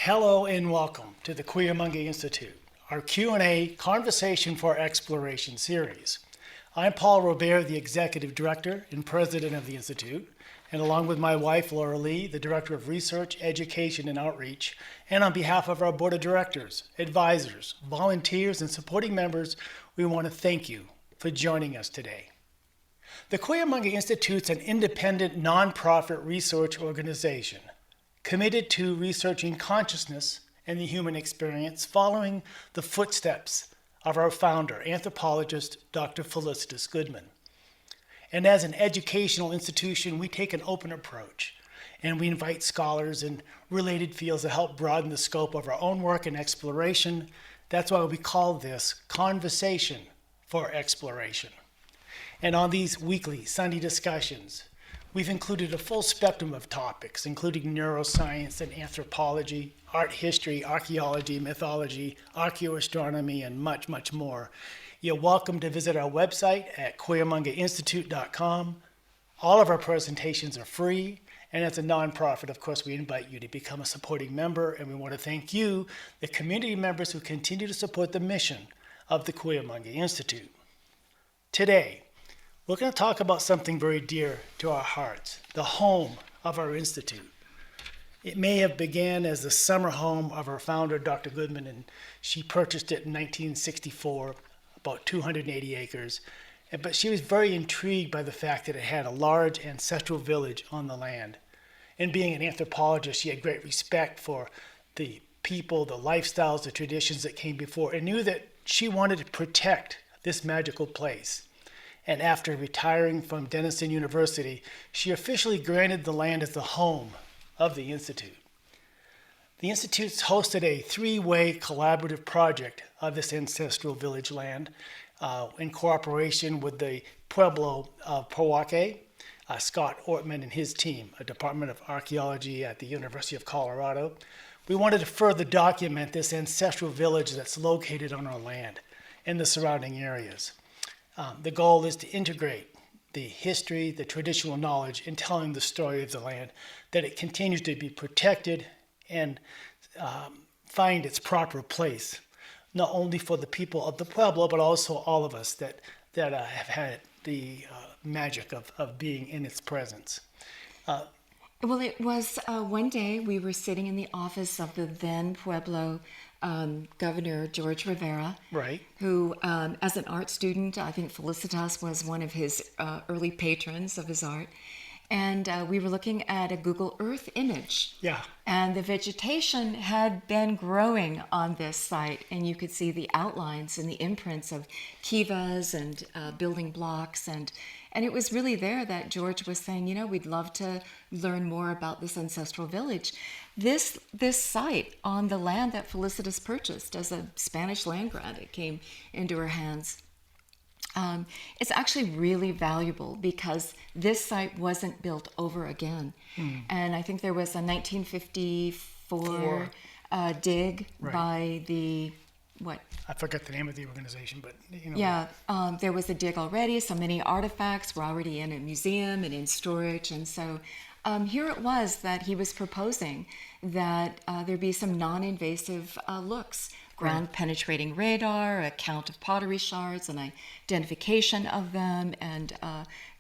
Hello and welcome to the Cuyamungue Institute, our Q&A Conversation for Exploration series. I'm Paul Robert, the Executive Director and President of the Institute, and along with my wife, Laura Lee, the Director of Research, Education, and Outreach, and on behalf of our Board of Directors, advisors, volunteers, and supporting members, we want to thank you for joining us today. The Cuyamungue Institute is an independent, nonprofit research organization committed to researching consciousness and the human experience following the footsteps of our founder, anthropologist Dr. Felicitas Goodman. And as an educational institution, we take an open approach, and we invite scholars in related fields to help broaden the scope of our own work and exploration. That's why we call this Conversation for Exploration. And on these weekly Sunday discussions, we've included a full spectrum of topics, including neuroscience and anthropology, art history, archaeology, mythology, archaeoastronomy, and much, much more. You're welcome to visit our website at cuyamungeinstitute.com. All of our presentations are free, and as a nonprofit, of course, we invite you to become a supporting member, and we want to thank you, the community members who continue to support the mission of the Cuyamungue Institute. Today, we're going to talk about something very dear to our hearts, the home of our institute. It may have began as the summer home of our founder, Dr. Goodman, and she purchased it in 1964, about 280 acres. But she was very intrigued by the fact that it had a large ancestral village on the land. And being an anthropologist, she had great respect for the people, the lifestyles, the traditions that came before, and knew that she wanted to protect this magical place. And after retiring from Denison University, she officially granted the land as the home of the Institute. The Institute's hosted a three-way collaborative project of this ancestral village land in cooperation with the Pueblo of Pojoaque, Scott Ortman and his team, a Department of Archaeology at the University of Colorado. We wanted to further document this ancestral village that's located on our land and the surrounding areas. The goal is to integrate the history, the traditional knowledge in telling the story of the land, that it continues to be protected and find its proper place, not only for the people of the Pueblo, but also all of us that have had the magic of being in its presence. Well, it was one day we were sitting in the office of the then Pueblo Governor George Rivera, Right. who, as an art student, I think Felicitas was one of his early patrons of his art. And we were looking at a Google Earth image. Yeah. And the vegetation had been growing on this site, and you could see the outlines and the imprints of kivas and building blocks. And it was really there that George was saying, we'd love to learn more about this ancestral village. This site on the land that Felicitas purchased as a Spanish land grant, it came into her hands. It's actually really valuable because this site wasn't built over again. And I think there was a 1954 dig Right. by the, what? I forget the name of the organization, but Yeah, there was a dig already. So many artifacts were already in a museum and in storage. And so here it was that he was proposing that there be some non-invasive looks. Ground-penetrating radar, a count of pottery shards, an identification of them, and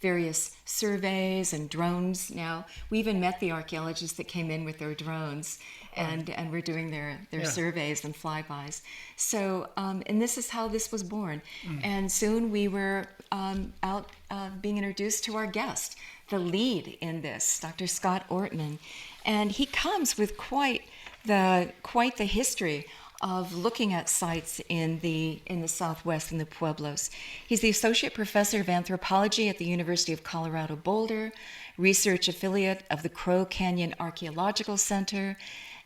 various surveys and drones. Now, we even met the archaeologists that came in with their drones, and were doing their surveys and flybys. So, and this is how this was born. And soon we were out being introduced to our guest, the lead in this, Dr. Scott Ortman, and he comes with quite the history of looking at sites in the Southwest, in the Pueblos. He's the Associate Professor of Anthropology at the University of Colorado-Boulder, Research Affiliate of the Crow Canyon Archaeological Center,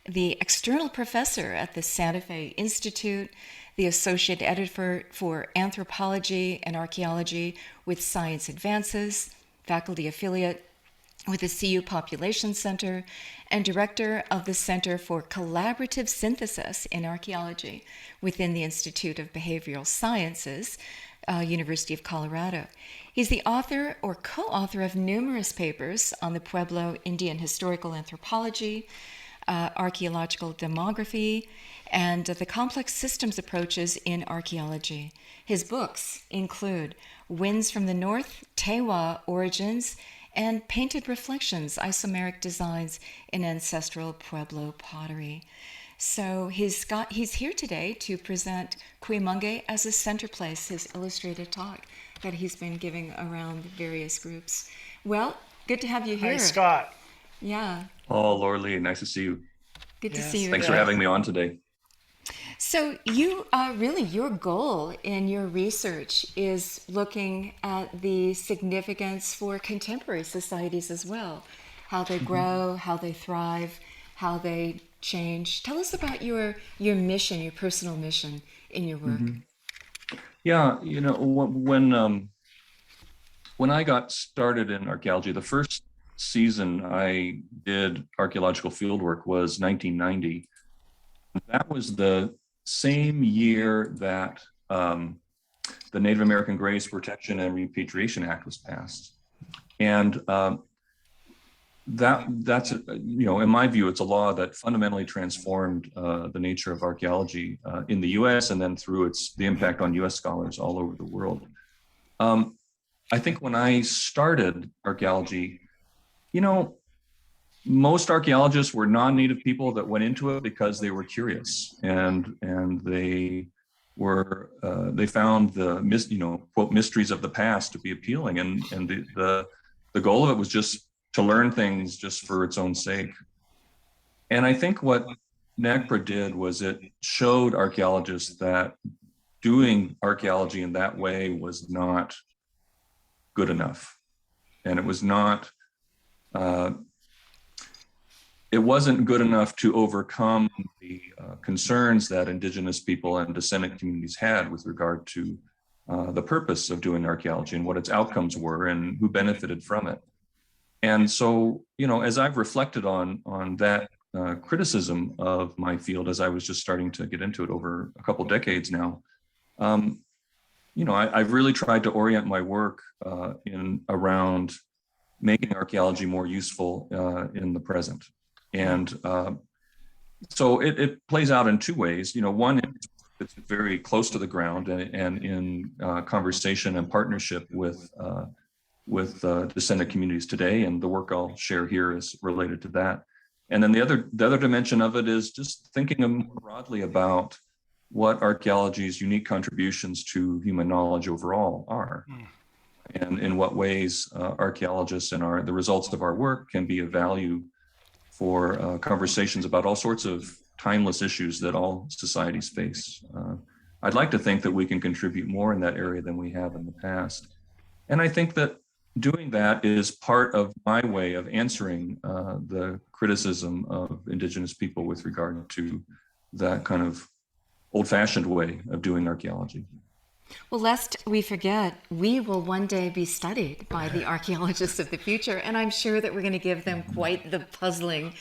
the External Professor at the Santa Fe Institute, the Associate Editor for Anthropology and Archaeology with Science Advances, Faculty Affiliate with the CU Population Center, and Director of the Center for Collaborative Synthesis in Archaeology within the Institute of Behavioral Sciences, University of Colorado. He's the author or co-author of numerous papers on the Pueblo Indian historical anthropology, archaeological demography, and the complex systems approaches in archaeology. His books include Winds from the North, Tewa Origins, and Painted Reflections, Isomeric Designs in Ancestral Pueblo Pottery. So he's here today to present Cuyamungue as a center place, his illustrated talk that he's been giving around various groups. Well, good to have you here. Hi, Scott. Yeah. Oh, Laura Lee, nice to see you. Good to see you. Thanks for having me on today. So you really, your goal in your research is looking at the significance for contemporary societies as well, how they grow, how they thrive, how they change. Tell us about your mission, your personal mission in your work. Yeah, when I got started in archaeology, the first season I did archaeological fieldwork was 1990. That was the same year that the Native American Graves Protection and Repatriation Act was passed. And that's in my view, it's a law that fundamentally transformed the nature of archaeology in the U.S. and then through the impact on U.S. scholars all over the world. I think when I started archaeology, most archaeologists were non-native people that went into it because they were curious and they found the quote mysteries of the past to be appealing, and the goal of it was just to learn things just for its own sake. And I think what NAGPRA did was it showed archaeologists that doing archaeology in that way was not good enough, and it wasn't good enough to overcome the concerns that indigenous people and descendant communities had with regard to the purpose of doing archaeology and what its outcomes were and who benefited from it. And so, as I've reflected on that criticism of my field, as I was just starting to get into it over a couple decades now, I've really tried to orient my work around making archaeology more useful in the present. And so it plays out in two ways. One, it's very close to the ground and in conversation and partnership with descendant communities today, and the work I'll share here is related to that. And then the other dimension of it is just thinking more broadly about what archaeology's unique contributions to human knowledge overall are, and in what ways archaeologists and the results of our work can be of value for conversations about all sorts of timeless issues that all societies face. I'd like to think that we can contribute more in that area than we have in the past. And I think that doing that is part of my way of answering the criticism of indigenous people with regard to that kind of old-fashioned way of doing archaeology. Well, lest we forget, we will one day be studied by the archaeologists of the future, and I'm sure that we're going to give them quite the puzzling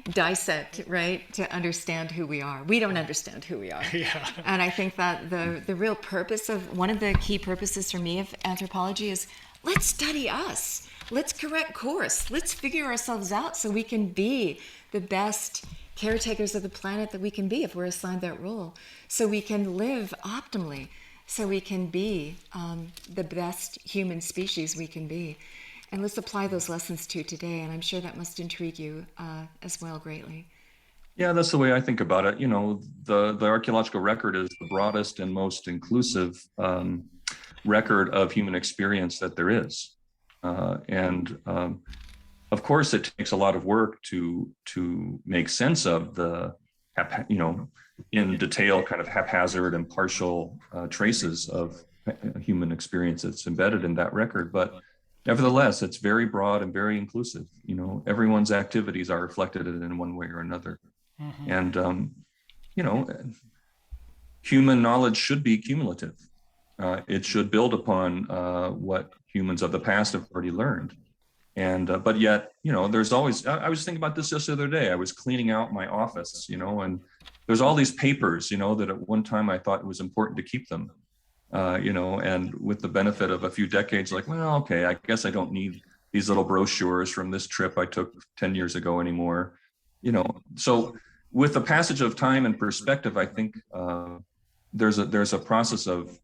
dissect, right, to understand who we are. We don't understand who we are. Yeah. And I think that the real purpose one of the key purposes for me of anthropology is, let's study us. Let's correct course. Let's figure ourselves out so we can be the best caretakers of the planet that we can be if we're assigned that role, so we can live optimally, so we can be the best human species we can be. And let's apply those lessons to today, and I'm sure that must intrigue you as well greatly. Yeah, that's the way I think about it. The archaeological record is the broadest and most inclusive record of human experience that there is. Of course, it takes a lot of work to make sense of the, in detail, kind of haphazard and partial traces of human experience that's embedded in that record. But nevertheless, it's very broad and very inclusive. Everyone's activities are reflected in one way or another. Mm-hmm. And, human knowledge should be cumulative. It should build upon what humans of the past have already learned. And but yet, there's always, I was thinking about this just the other day. I was cleaning out my office, and there's all these papers, that at one time I thought it was important to keep them, and with the benefit of a few decades, like, well, okay, I guess I don't need these little brochures from this trip I took 10 years ago anymore. So with the passage of time and perspective, I think there's a process of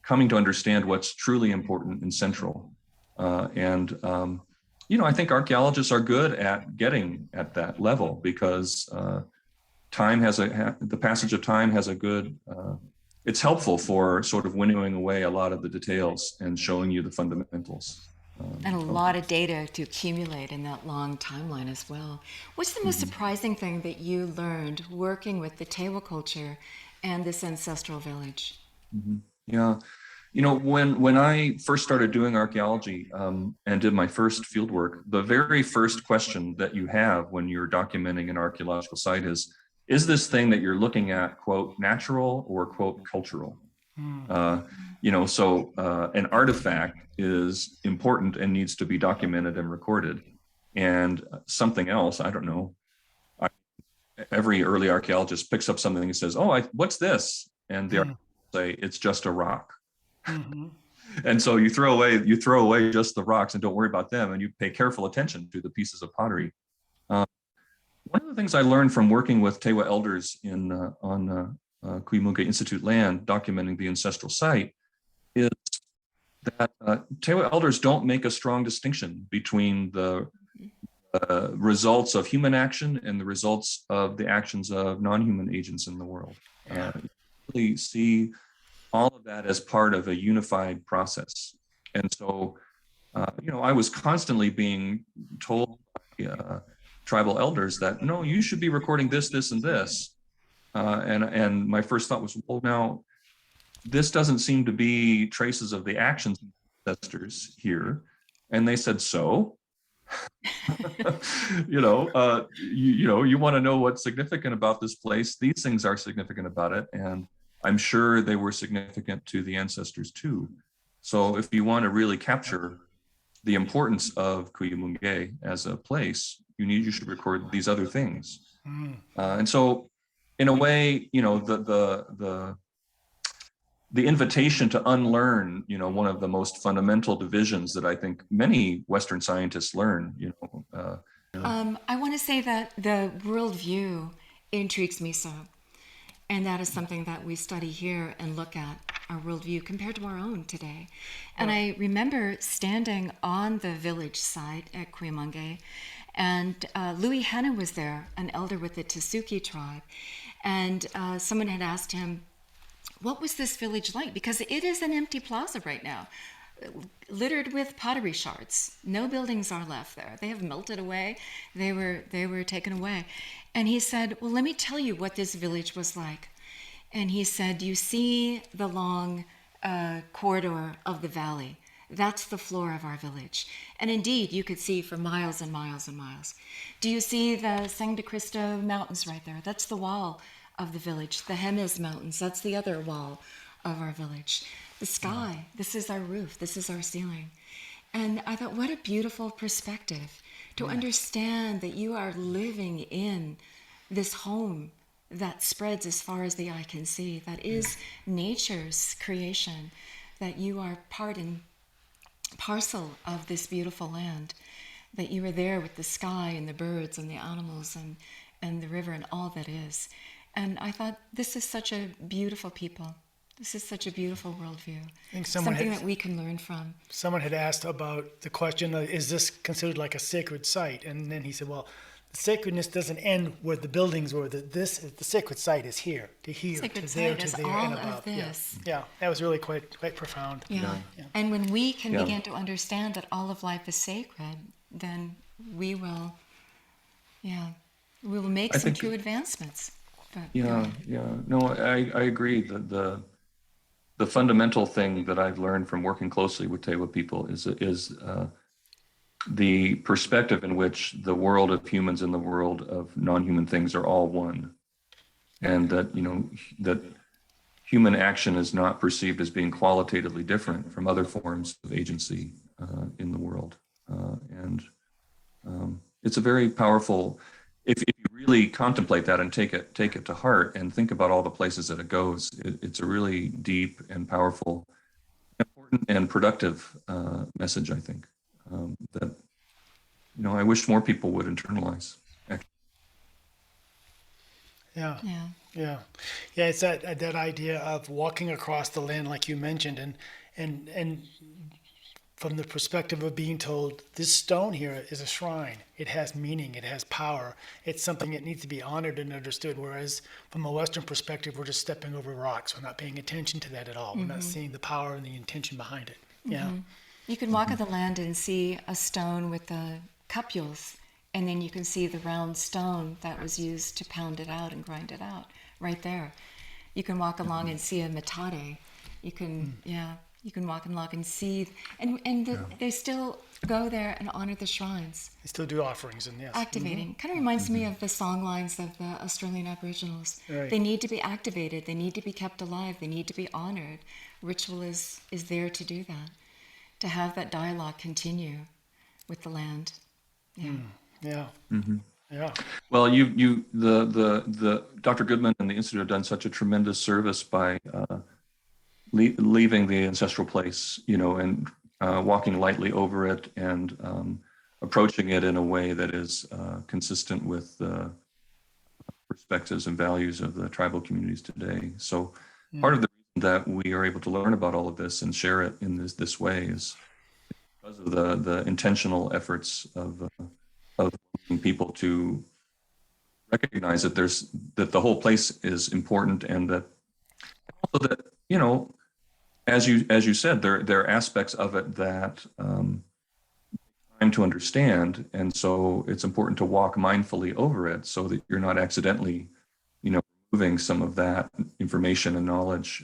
coming to understand what's truly important and central. I think archaeologists are good at getting at that level because the passage of time has a good, it's helpful for sort of winnowing away a lot of the details and showing you the fundamentals. And a lot of data to accumulate in that long timeline as well. What's the most surprising thing that you learned working with the Tewa culture and this ancestral village? Yeah. When I first started doing archaeology and did my first field work, the very first question that you have when you're documenting an archaeological site is this thing that you're looking at, quote, natural or, quote, cultural? An artifact is important and needs to be documented and recorded. And something else, I don't know, every early archaeologist picks up something and says, oh, what's this? And the archaeologists say, it's just a rock. And so you throw away just the rocks and don't worry about them, and you pay careful attention to the pieces of pottery. One of the things I learned from working with Tewa elders on Cuyamungue Institute land, documenting the ancestral site, is that Tewa elders don't make a strong distinction between the results of human action and the results of the actions of non-human agents in the world. You really see all of that as part of a unified process. And so, I was constantly being told by tribal elders that, no, you should be recording this, this, and this. And my first thought was, well, now, this doesn't seem to be traces of the actions of ancestors here. And they said, so? You want to know what's significant about this place? These things are significant about it. And I'm sure they were significant to the ancestors too. So if you want to really capture the importance of Cuyamungue as a place, you should record these other things. And so, in a way, the invitation to unlearn, one of the most fundamental divisions that I think many Western scientists learn. I want to say that the worldview intrigues me so. And that is something that we study here and look at our worldview compared to our own today. And I remember standing on the village site at Cuyamungue, and Louis Henna was there, an elder with the Tsuki tribe. And someone had asked him, what was this village like? Because it is an empty plaza right now, littered with pottery shards. No buildings are left there. They have melted away. They were taken away. And he said, well, let me tell you what this village was like. And he said, you see the long corridor of the valley. That's the floor of our village. And indeed, you could see for miles and miles and miles. Do you see the San de Cristo Mountains right there? That's the wall of the village. The Jemez Mountains, that's the other wall of our village. The sky, this is our roof, this is our ceiling. And I thought, what a beautiful perspective to understand that you are living in this home that spreads as far as the eye can see, that is nature's creation, that you are part and parcel of this beautiful land, that you are there with the sky and the birds and the animals and the river and all that is. And I thought, this is such a beautiful people. This is such a beautiful worldview. I think something that we can learn from. Someone had asked about the question, is this considered like a sacred site? And then he said, well, the sacredness doesn't end where the buildings were. The sacred site is here, to here, sacred to there, site to is there, all and of above. this. Yeah, that was really quite profound. Yeah. And when we can begin to understand that all of life is sacred, then we will make some true advancements. But, No, I agree that the fundamental thing that I've learned from working closely with Tewa people is the perspective in which the world of humans and the world of non-human things are all one, and that that human action is not perceived as being qualitatively different from other forms of agency in the world, and it's a very powerful. If you really contemplate that and take it to heart and think about all the places that it goes, it's a really deep and powerful, important and productive message, I think, that I wish more people would internalize. Actually. Yeah. Yeah. Yeah. Yeah. It's that idea of walking across the land, like you mentioned, and from the perspective of being told this stone here is a shrine. It has meaning. It has power. It's something that needs to be honored and understood. Whereas from a Western perspective, we're just stepping over rocks. We're not paying attention to that at all. We're not seeing the power and the intention behind it. Yeah. You can walk on the land and see a stone with the cupules, and then you can see the round stone that was used to pound it out and grind it out right there. You can walk along and see a metate. You can, you can walk along and see, they still go there and honor the shrines. They still do offerings and yes. Activating. Kind of reminds me of the song lines of the Australian Aboriginals. Right. They need to be activated. They need to be kept alive. They need to be honored. Ritual is there to do that, to have that dialogue continue with the land. Yeah. Yeah. Yeah. Well, the Dr. Goodman and the Institute have done such a tremendous service by leaving the ancestral place, and walking lightly over it and approaching it in a way that is consistent with the perspectives and values of the tribal communities today. So part of the reason that we are able to learn about all of this and share it in this way is because of the intentional efforts of people to recognize that that the whole place is important, and that also that as you said, there are aspects of it that time to understand, and so it's important to walk mindfully over it so that you're not accidentally removing some of that information and knowledge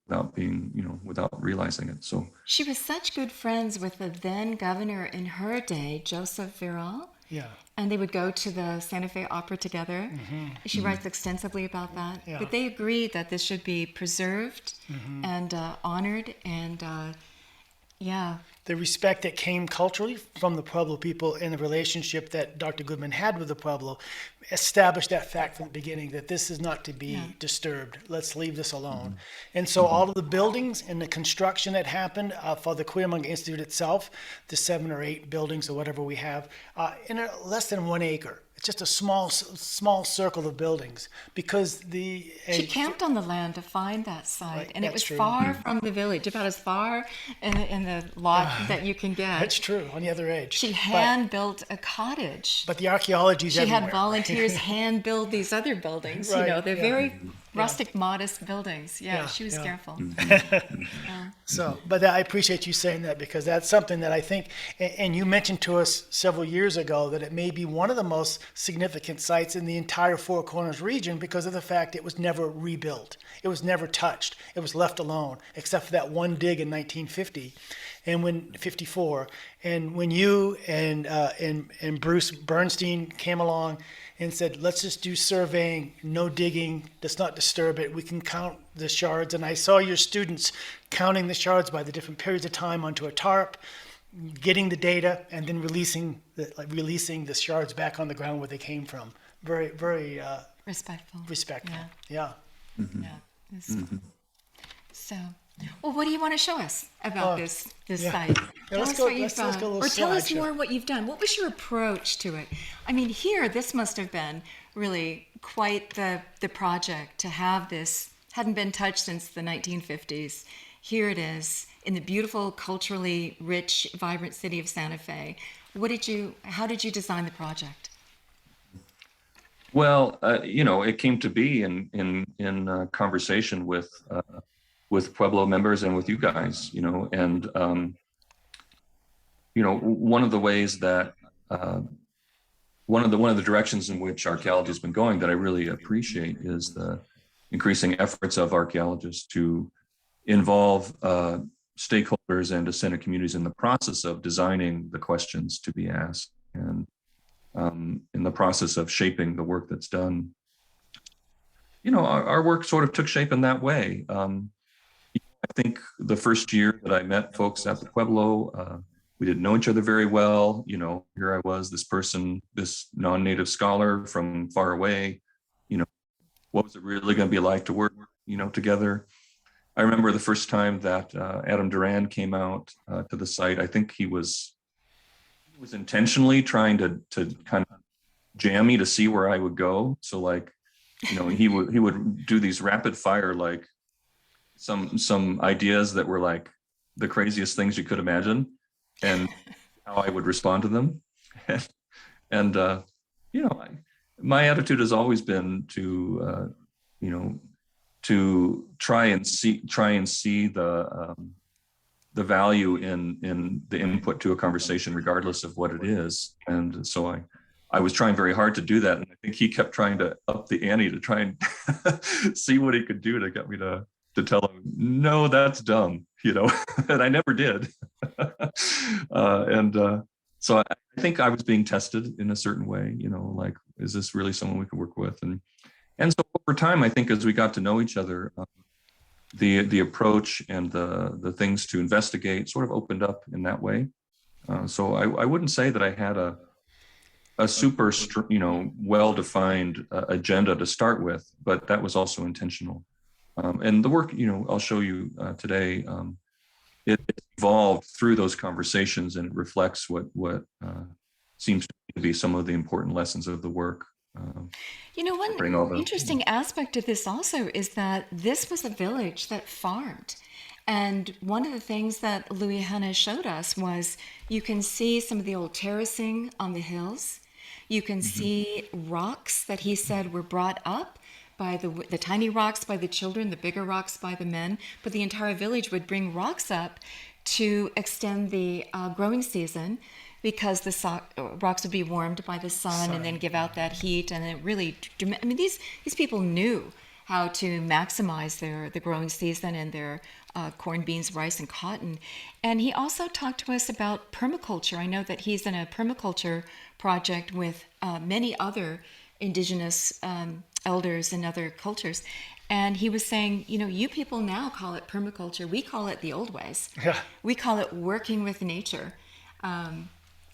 without realizing it. So She was such good friends with the then governor in her day, Joseph Viral. Yeah. And they would go to the Santa Fe Opera together. She writes extensively about that. Yeah. But they agreed that this should be preserved and honored. And The respect that came culturally from the Pueblo people and the relationship that Dr. Goodman had with the Pueblo established that fact from the beginning that this is not to be disturbed. Let's leave this alone. And so all of the buildings and the construction that happened for the Cuyamungue Institute itself, the 7 or 8 buildings or whatever we have, in less than 1 acre. It's just a small circle of buildings because she camped on the land to find that site. Right, And it that's was true. far from the village, about as far in the lot that you can get. That's true, on the other edge. She hand-built a cottage. But the archaeology is She everywhere. had volunteers hand build these other buildings. Right, They're very rustic, modest buildings. Yeah, she was careful. So, but I appreciate you saying that because that's something that I think, and you mentioned to us several years ago that it may be one of the most significant sites in the entire Four Corners region because of the fact it was never rebuilt. It was never touched. It was left alone, except for that one dig in 1950 and when 54. And when you and Bruce Bernstein came along and said, let's just do surveying, no digging, let's not disturb it. We can count the shards. And I saw your students counting the shards by the different periods of time onto a tarp, getting the data, and then releasing the shards back on the ground where they came from. Very, very Respectful. Yeah. So, well, what do you want to show us about this site? Yeah, let's go a little or tell us slideshow. more what you've done. What was your approach to it? I mean, here, this must have been really quite the project to have this. Hadn't been touched since the 1950s. Here it is in the beautiful, culturally rich, vibrant city of Santa Fe. How did you design the project? Well, it came to be in conversation with Pueblo members and with you guys, and one of the ways that one of the directions in which archaeology has been going that I really appreciate is the increasing efforts of archaeologists to involve stakeholders and descendant communities in the process of designing the questions to be asked and in the process of shaping the work that's done. Our work sort of took shape in that way. I think the first year that I met folks at the Pueblo, we didn't know each other very well. Here I was, this non-native scholar from far away. What was it really going to be like to work, together? I remember the first time that Adam Duran came out to the site. I think he was intentionally trying to kind of jam me to see where I would go. So he would do these rapid fire, like some ideas that were like the craziest things you could imagine, and how I would respond to them. And my attitude has always been to to try and see the value in the input to a conversation, regardless of what it is. And so I was trying very hard to do that, and I think he kept trying to up the ante to try and see what he could do to get me to tell him, no, that's dumb, and I never did. So I think I was being tested in a certain way, like, is this really someone we could work with? And so over time, I think as we got to know each other, the approach and the things to investigate sort of opened up in that way. So I wouldn't say that I had a super, well-defined agenda to start with, but that was also intentional. And the work, I'll show you today, it evolved through those conversations, and it reflects what seems to be some of the important lessons of the work. One interesting aspect of this also is that this was a village that farmed. And one of the things that Louis Hanna showed us was you can see some of the old terracing on the hills. You can see rocks that he said were brought up by the tiny rocks by the children, the bigger rocks by the men, but the entire village would bring rocks up to extend the growing season, because the rocks would be warmed by the sun and then give out that heat. And it really, these people knew how to maximize the growing season and their corn, beans, rice, and cotton. And he also talked to us about permaculture. I know that he's in a permaculture project with many other indigenous elders and other cultures. And he was saying, you people now call it permaculture. We call it the old ways. Yeah. We call it working with nature.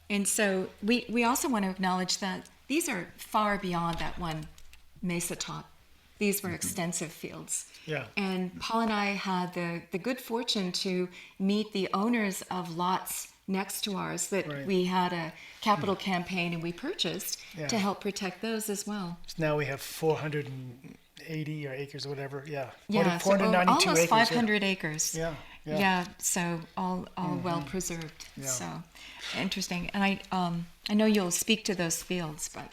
And so we also want to acknowledge that these are far beyond that one mesa top. These were extensive fields. Yeah. And Paul and I had the good fortune to meet the owners of lots next to ours that we had a capital campaign and we purchased to help protect those as well. So now we have 480 or acres or whatever. Yeah. Yeah, 492 almost acres. 500 acres. Yeah. Yeah, so all well preserved. Yeah. So interesting. And I know you'll speak to those fields, but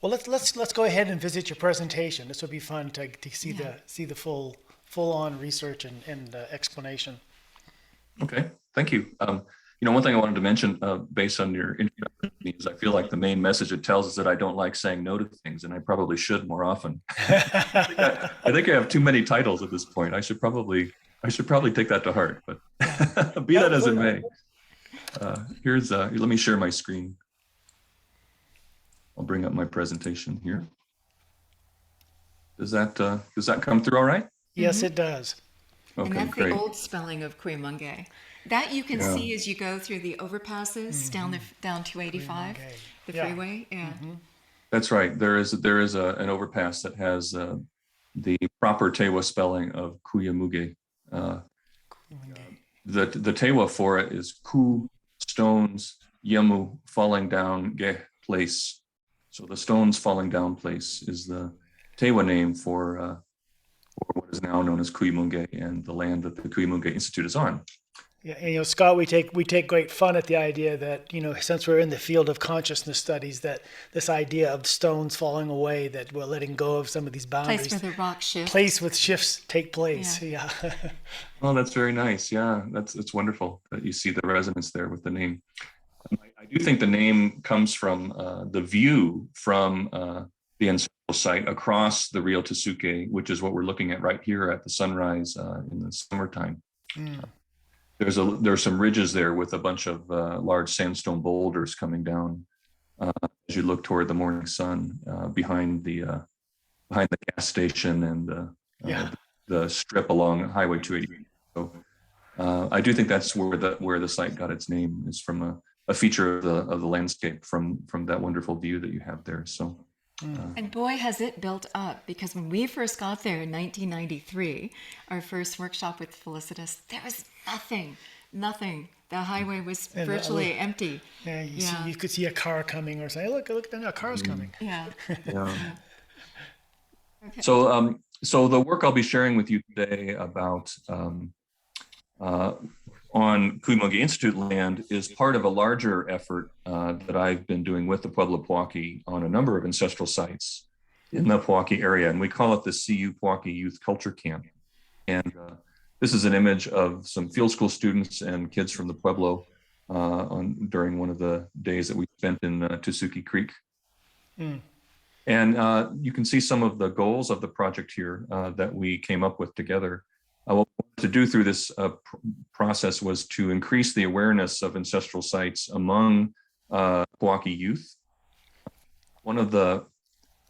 well, let's go ahead and visit your presentation. This would be fun to see the full on research and explanation. Okay, thank you. One thing I wanted to mention, based on your introduction, is I feel like the main message it tells is that I don't like saying no to things, and I probably should more often. I think I have too many titles at this point. I should probably take that to heart, but be that as it may. Let me share my screen. I'll bring up my presentation here. Does that come through all right? Yes, it does. Okay, and that's great. the old spelling of Cuyamungue. That you can see as you go through the overpasses down 285, the freeway. Yeah. That's right. There is an overpass that has the proper Tewa spelling of Cuyamungue. The Tewa for it is Ku, stones, Yamu, falling down, Ge, place. So the stones falling down place is the Tewa name for what is now known as Cuyamungue and the land that the Cuyamungue Institute is on. Yeah, and Scott, we take great fun at the idea that since we're in the field of consciousness studies, that this idea of stones falling away, that we're letting go of some of these boundaries. Place where the rock shifts. Place with shifts take place. Yeah. Well, that's very nice. Yeah, it's wonderful that you see the resonance there with the name. I do think the name comes from the view from the Ancestral site across the Rio Tesuque, which is what we're looking at right here at the sunrise in the summertime. There's some ridges there with a bunch of large sandstone boulders coming down as you look toward the morning sun behind the gas station and the strip along Highway 280. So I do think that's where the site got its name, is from a feature of the landscape from that wonderful view that you have there. So. And boy, has it built up, because when we first got there in 1993, our first workshop with Felicitas, there was nothing. The highway was virtually empty. Yeah, you could see a car coming, or say, look, a car's coming. Yeah. Okay. So the work I'll be sharing with you today about on Cuyamungue Institute land is part of a larger effort that I've been doing with the Pueblo of Pojoaque on a number of ancestral sites in the Pojoaque area, and we call it the CU Pojoaque Youth Culture Camp. And this is an image of some field school students and kids from the Pueblo during one of the days that we spent in Tusuki Creek. Mm. And you can see some of the goals of the project here that we came up with together. What we wanted to do through this process was to increase the awareness of ancestral sites among Pojoaque youth. One of the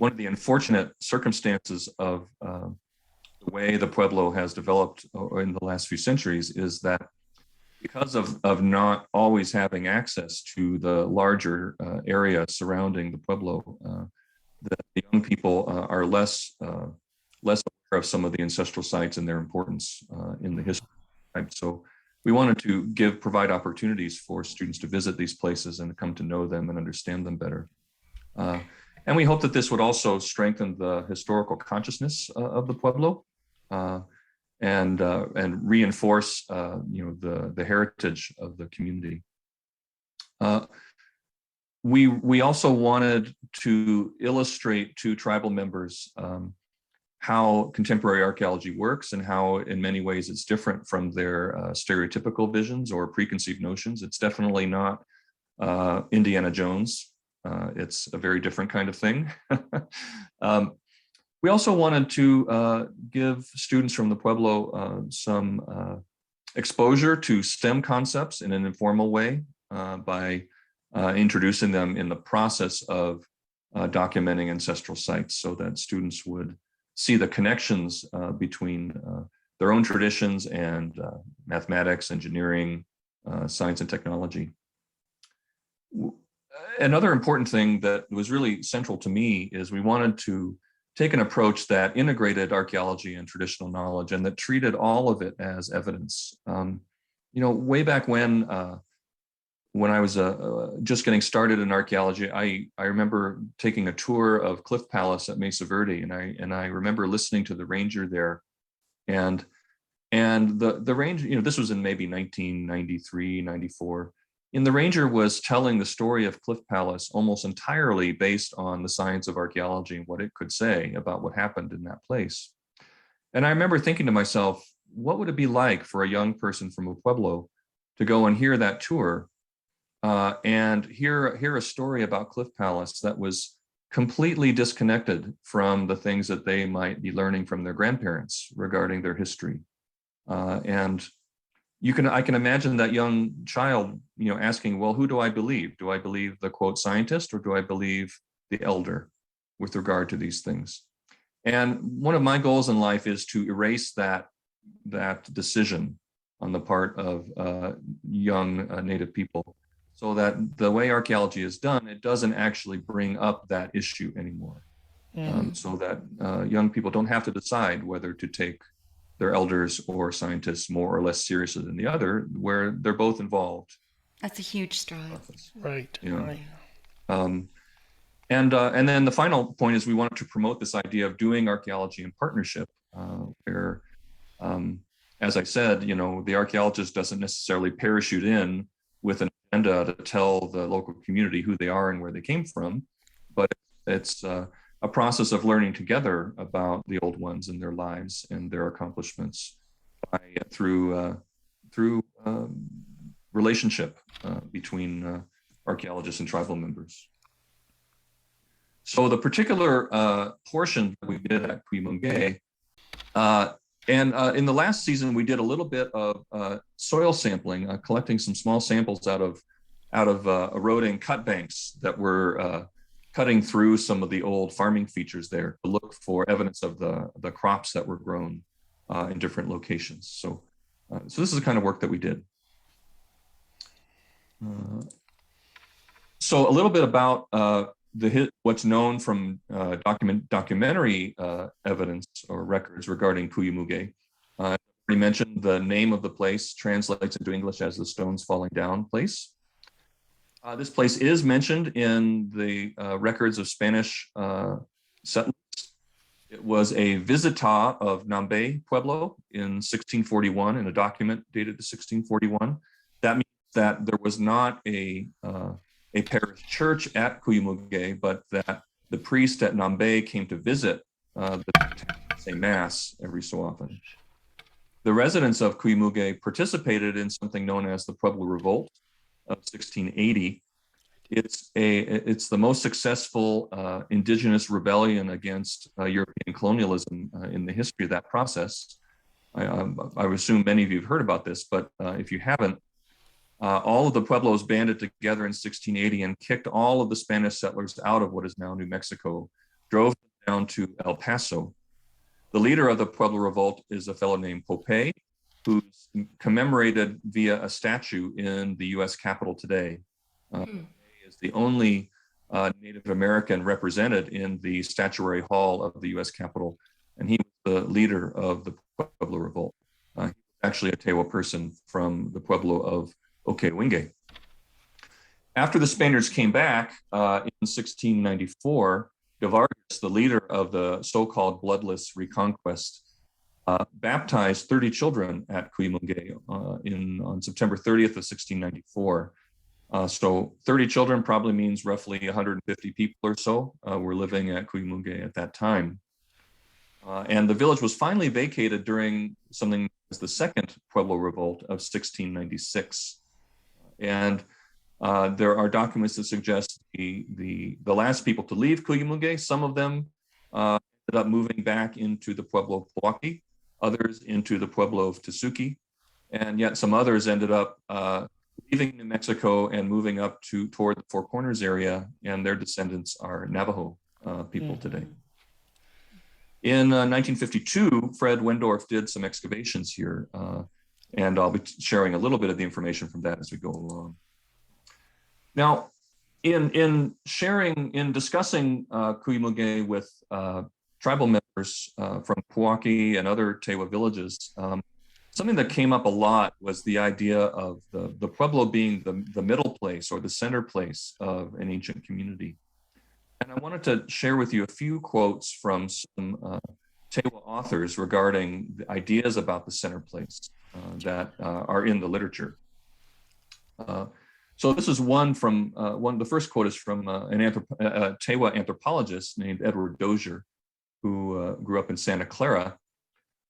unfortunate circumstances of the way the Pueblo has developed in the last few centuries is that because of not always having access to the larger area surrounding the Pueblo, the young people are less aware of some of the ancestral sites and their importance in the history. So we wanted to provide opportunities for students to visit these places and come to know them and understand them better. And we hope that this would also strengthen the historical consciousness of the Pueblo and reinforce the heritage of the community. We also wanted to illustrate to tribal members how contemporary archaeology works and how in many ways it's different from their stereotypical visions or preconceived notions. It's definitely not Indiana Jones. It's a very different kind of thing. We also wanted to give students from the Pueblo some exposure to STEM concepts in an informal way by introducing them in the process of documenting ancestral sites so that students would see the connections between their own traditions and mathematics, engineering, science and technology. Another important thing that was really central to me is we wanted to take an approach that integrated archaeology and traditional knowledge and that treated all of it as evidence. Way back when I was just getting started in archaeology, I remember taking a tour of Cliff Palace at Mesa Verde, and I remember listening to the ranger there, and the ranger, this was in maybe 1993, 94. And the ranger was telling the story of Cliff Palace almost entirely based on the science of archaeology and what it could say about what happened in that place. And I remember thinking to myself, what would it be like for a young person from a Pueblo to go and hear that tour and hear a story about Cliff Palace that was completely disconnected from the things that they might be learning from their grandparents regarding their history. And I can imagine that young child, asking, well, who do I believe? Do I believe the quote scientist or do I believe the elder with regard to these things? And one of my goals in life is to erase that decision on the part of young Native people, so that the way archaeology is done, it doesn't actually bring up that issue anymore. So that young people don't have to decide whether to take their elders or scientists more or less seriously than the other, where they're both involved. That's a huge stride. Right. Yeah. Right. And then the final point is we wanted to promote this idea of doing archaeology in partnership, where, as I said, the archaeologist doesn't necessarily parachute in with an agenda to tell the local community who they are and where they came from, but it's a process of learning together about the old ones and their lives and their accomplishments through relationship between archaeologists and tribal members. So the particular portion that we did at Cuyamungue, and in the last season, we did a little bit of soil sampling, collecting some small samples out of eroding cut banks that were cutting through some of the old farming features there to look for evidence of the crops that were grown in different locations. So this is the kind of work that we did. So a little bit about what's known from documentary evidence or records regarding Cuyamungue. I already mentioned the name of the place translates into English as the stones falling down place. This place is mentioned in the records of Spanish settlers. It was a visita of Nambe Pueblo in 1641 in a document dated to 1641. That means that there was not a parish church at Cuyamungue, but that the priest at Nambe came to visit the say mass every so often. The residents of Cuyamungue participated in something known as the Pueblo Revolt of 1680. It's the most successful indigenous rebellion against European colonialism in the history of that process. I would assume many of you have heard about this, but if you haven't, all of the Pueblos banded together in 1680 and kicked all of the Spanish settlers out of what is now New Mexico, drove them down to El Paso. The leader of the Pueblo Revolt is a fellow named Pope, who's commemorated via a statue in the US Capitol today. Is the only Native American represented in the statuary hall of the US Capitol, and he was the leader of the Pueblo Revolt. He was actually a Tewa person from the Pueblo of Cuyamungue. After the Spaniards came back in 1694, de Vargas, the leader of the so-called bloodless reconquest, baptized 30 children at Cuyamungue on September 30th of 1694. So 30 children probably means roughly 150 people or so were living at Cuyamungue at that time. And the village was finally vacated during something as the Second Pueblo Revolt of 1696. And there are documents that suggest the last people to leave Cuyamungue, some of them ended up moving back into the Pueblo of Pojoaque, others into the Pueblo of Tesuque, and yet some others ended up leaving New Mexico and moving up toward the Four Corners area, and their descendants are Navajo people today. In 1952, Fred Wendorf did some excavations here, and I'll be sharing a little bit of the information from that as we go along. Now, in discussing Cuyamungue with tribal members from Pojoaque and other Tewa villages, something that came up a lot was the idea of the Pueblo being the middle place or the center place of an ancient community. And I wanted to share with you a few quotes from some Tewa authors regarding the ideas about the center place that are in the literature. So this is one from, the first quote is from a Tewa anthropologist named Edward Dozier, who grew up in Santa Clara.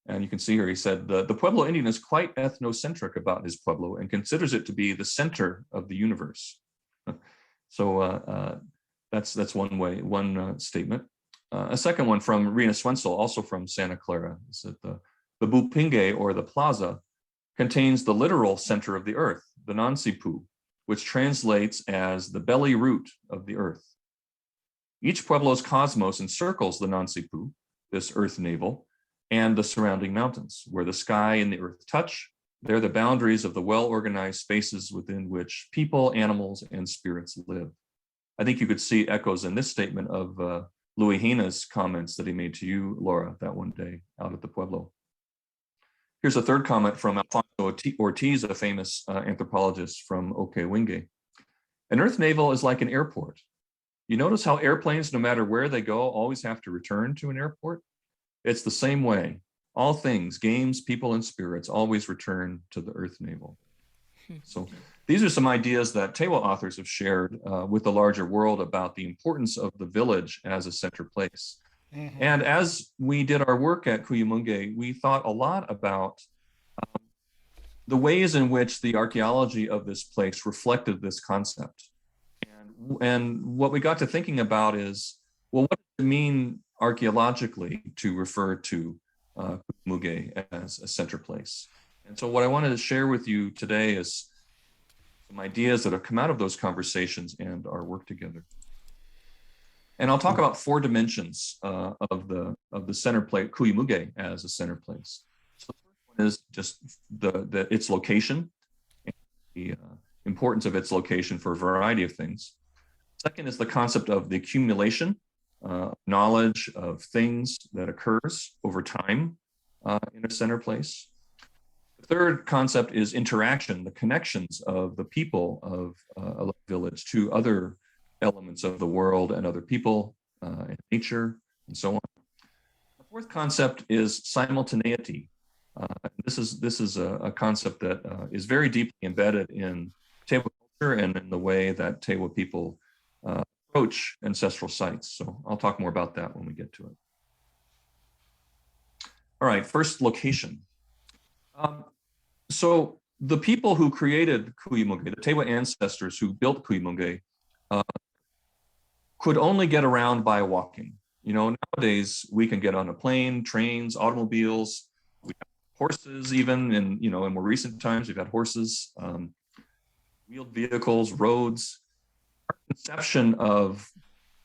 And you can see here, he said, the Pueblo Indian is quite ethnocentric about his Pueblo and considers it to be the center of the universe. So that's one statement. A second one from Rena Swensel, also from Santa Clara, is that the Bupingue, or the plaza, contains the literal center of the earth, the Nansipu, which translates as the belly root of the earth. Each Pueblo's cosmos encircles the Nansipu, this earth navel, and the surrounding mountains. Where the sky and the earth touch, they're the boundaries of the well-organized spaces within which people, animals, and spirits live. I think you could see echoes in this statement of Louis Hina's comments that he made to you, Laura, that one day out at the Pueblo. Here's a third comment from Alfonso Ortiz, a famous anthropologist from Cuyamungue. An earth navel is like an airport. You notice how airplanes, no matter where they go, always have to return to an airport? It's the same way. All things, games, people, and spirits always return to the earth navel. So these are some ideas that Tewa authors have shared with the larger world about the importance of the village as a center place. Mm-hmm. And as we did our work at Cuyamungue, we thought a lot about the ways in which the archaeology of this place reflected this concept. And what we got to thinking about is, well, what does it mean archaeologically to refer to Cuyamungue as a center place? And so what I wanted to share with you today is some ideas that have come out of those conversations and our work together. And I'll talk about 4 dimensions of the center place, Cuyamungue as a center place. So the first one is just its location, and the importance of its location for a variety of things. Second is the concept of the accumulation, knowledge of things that occurs over time in a center place. The third concept is interaction, the connections of the people of a village to other elements of the world and other people and nature and so on. Fourth concept is simultaneity. This is a concept that is very deeply embedded in Tewa culture and in the way that Tewa people approach ancestral sites. So I'll talk more about that when we get to it. All right, first location. So the people who created Cuyamungue, the Tewa ancestors who built Cuyamungue, could only get around by walking. You know, nowadays we can get on a plane, trains, automobiles, we have horses even, and you know, in more recent times we've had horses, wheeled vehicles, roads. Our conception of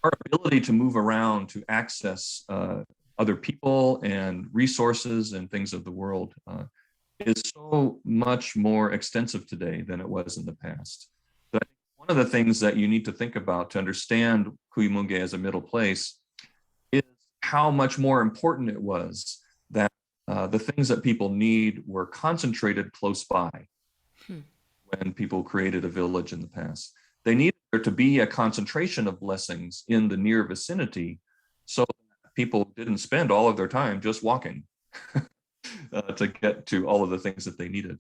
our ability to move around to access other people and resources and things of the world is so much more extensive today than it was in the past. But one of the things that you need to think about to understand Cuyamungue as a middle place is how much more important it was that the things that people need were concentrated close by when people created a village in the past. They needed there to be a concentration of blessings in the near vicinity so that people didn't spend all of their time just walking to get to all of the things that they needed.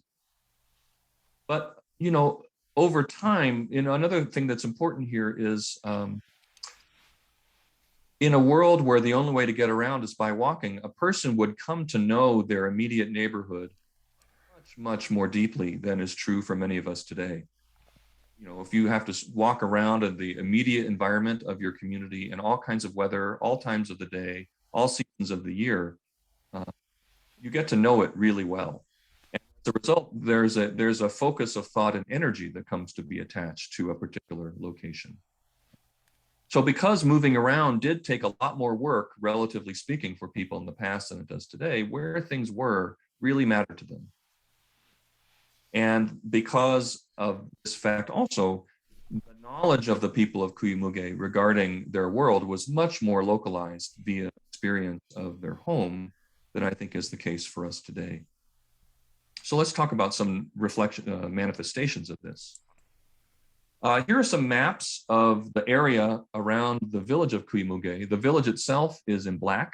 But, you know, over time, you know, another thing that's important here is in a world where the only way to get around is by walking, a person would come to know their immediate neighborhood much more deeply than is true for many of us today. You know, if you have to walk around in the immediate environment of your community in all kinds of weather, all times of the day, all seasons of the year, you get to know it really well. And as a result, there's a focus of thought and energy that comes to be attached to a particular location. So because moving around did take a lot more work, relatively speaking, for people in the past than it does today, where things were really mattered to them. And because of this fact also, the knowledge of the people of Cuyamungue regarding their world was much more localized via experience of their home than I think is the case for us today. So let's talk about some manifestations of this. Here are some maps of the area around the village of Cuyamungue. The village itself is in black.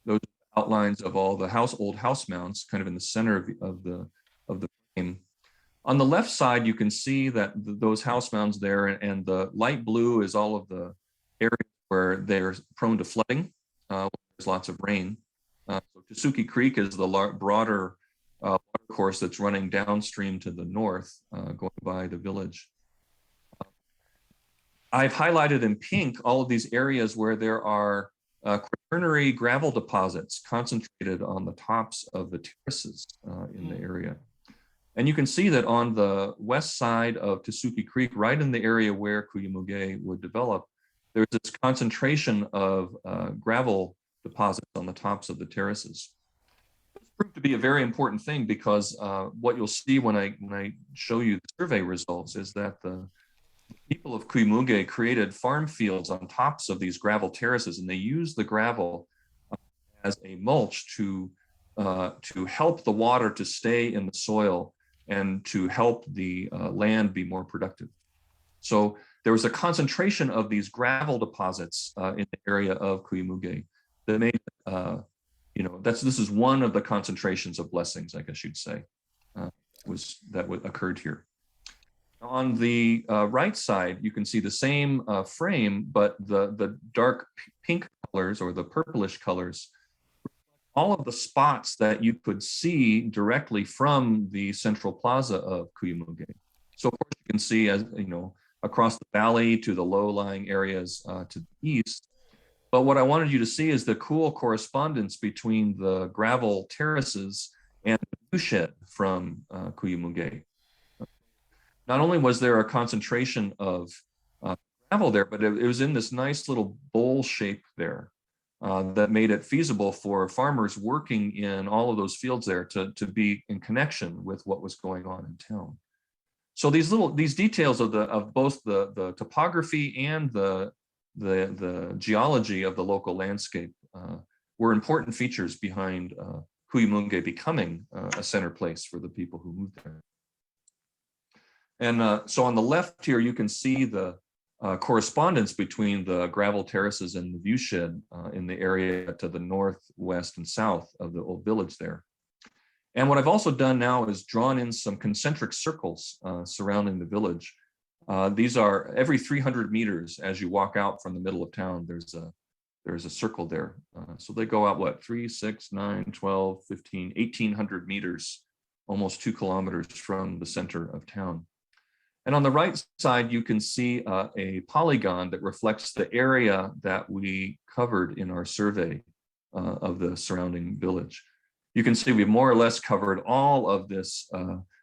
Those are outlines of all the old house mounds, kind of in the center of the frame. On the left side, you can see that those house mounds there, and the light blue is all of the areas where they're prone to flooding. There's lots of rain. So Tesuque Creek is the broader water course that's running downstream to the north, going by the village. I've highlighted in pink all of these areas where there are quaternary gravel deposits concentrated on the tops of the terraces in the area. And you can see that on the west side of Tesuque Creek, right in the area where Cuyamungue would develop, there's this concentration of gravel deposits on the tops of the terraces. This proved to be a very important thing because what you'll see when I show you the survey results is that the people of Cuyamungue created farm fields on tops of these gravel terraces, and they used the gravel as a mulch to help the water to stay in the soil and to help the land be more productive. So there was a concentration of these gravel deposits in the area of Cuyamungue that made, you know, this is one of the concentrations of blessings, I guess you'd say, that occurred here. On the right side, you can see the same frame, but the dark pink colors or the purplish colors, all of the spots that you could see directly from the central plaza of Cuyamungue. So of course you can see, as you know, across the valley to the low-lying areas to the east. But what I wanted you to see is the cool correspondence between the gravel terraces and the viewshed from Cuyamungue. Not only was there a concentration of gravel there, but it was in this nice little bowl shape there that made it feasible for farmers working in all of those fields there to be in connection with what was going on in town. So these details of both the topography and the geology of the local landscape were important features behind Cuyamungue becoming a center place for the people who moved there. And so on the left here, you can see the correspondence between the gravel terraces and the viewshed in the area to the north, west, and south of the old village there. And what I've also done now is drawn in some concentric circles surrounding the village. These are every 300 meters as you walk out from the middle of town, there's a circle there. So they go out, what, 3, 6, 9, 12, 15, 1,800 meters, almost 2 kilometers from the center of town. And on the right side, you can see a polygon that reflects the area that we covered in our survey of the surrounding village. You can see we've more or less covered all of this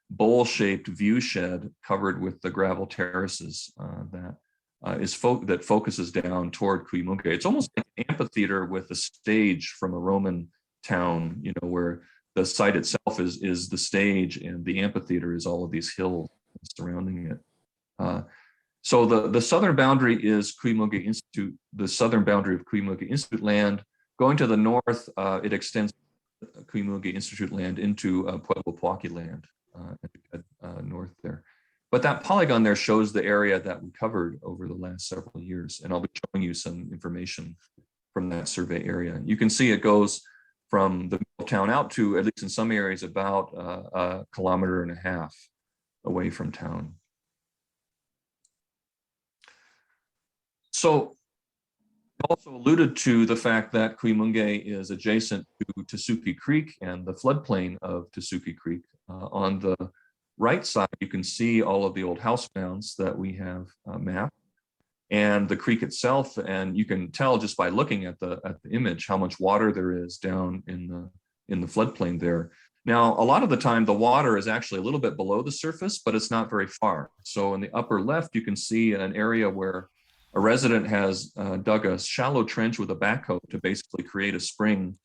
bowl-shaped viewshed covered with the gravel terraces that focuses down toward Cuyamungue. It's almost like an amphitheater with a stage from a Roman town, you know, where the site itself is the stage and the amphitheater is all of these hills surrounding it. So the southern boundary is Cuyamungue Institute, the southern boundary of Cuyamungue Institute land. Going to the north, it extends Cuyamungue Institute land into Pueblo of Pojoaque land north there. But that polygon there shows the area that we covered over the last several years. And I'll be showing you some information from that survey area. You can see it goes from the middle of town out to, at least in some areas, about 1.5 kilometers away from town. So I also alluded to the fact that Cuyamungue is adjacent to Tesuque Creek and the floodplain of Tesuque Creek. On the right side, you can see all of the old house mounds that we have mapped and the creek itself. And you can tell just by looking at the image how much water there is down in the floodplain there. Now, a lot of the time, the water is actually a little bit below the surface, but it's not very far. So in the upper left, you can see an area where a resident has dug a shallow trench with a backhoe to basically create a spring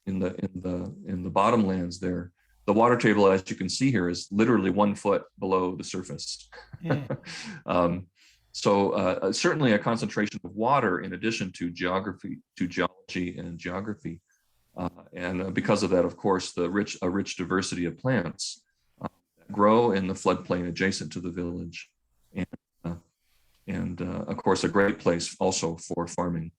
in the bottomlands there. The water table, as you can see here, is literally 1 foot below the surface. Mm. Certainly a concentration of water in addition to geology and geography. Because of that, of course, a rich diversity of plants that grow in the floodplain adjacent to the village. And of course, a great place also for farming.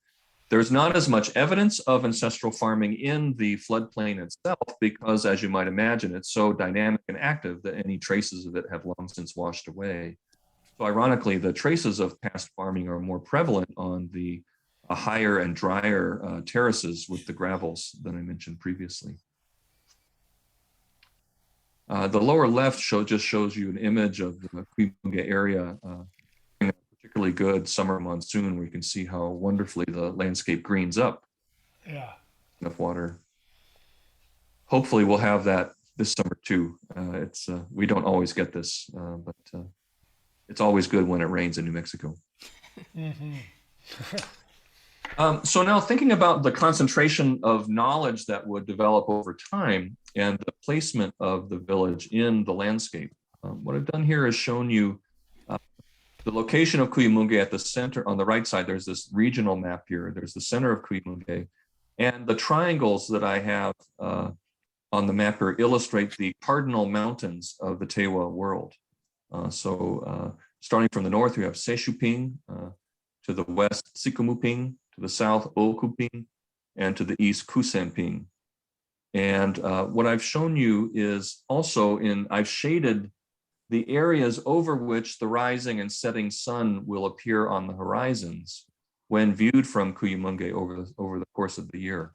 There's not as much evidence of ancestral farming in the floodplain itself because, as you might imagine, it's so dynamic and active that any traces of it have long since washed away. So ironically, the traces of past farming are more prevalent on the higher and drier terraces with the gravels that I mentioned previously. The lower left just shows you an image of the Cuyamungue area particularly good summer monsoon where you can see how wonderfully the landscape greens up. Yeah. Enough water. Hopefully we'll have that this summer too. We don't always get this, but it's always good when it rains in New Mexico. Mm-hmm. So now thinking about the concentration of knowledge that would develop over time and the placement of the village in the landscape. What I've done here is shown you the location of Cuyamungue at the center. On the right side, there's this regional map here. There's the center of Cuyamungue. And the triangles that I have on the map here illustrate the cardinal mountains of the Tewa world. Starting from the north, we have Sechuping, to the west, Sikumuping, to the south, Okuping, and to the east, Kusemping. And what I've shown you is also I've shaded the areas over which the rising and setting sun will appear on the horizons when viewed from Cuyamungue over the course of the year.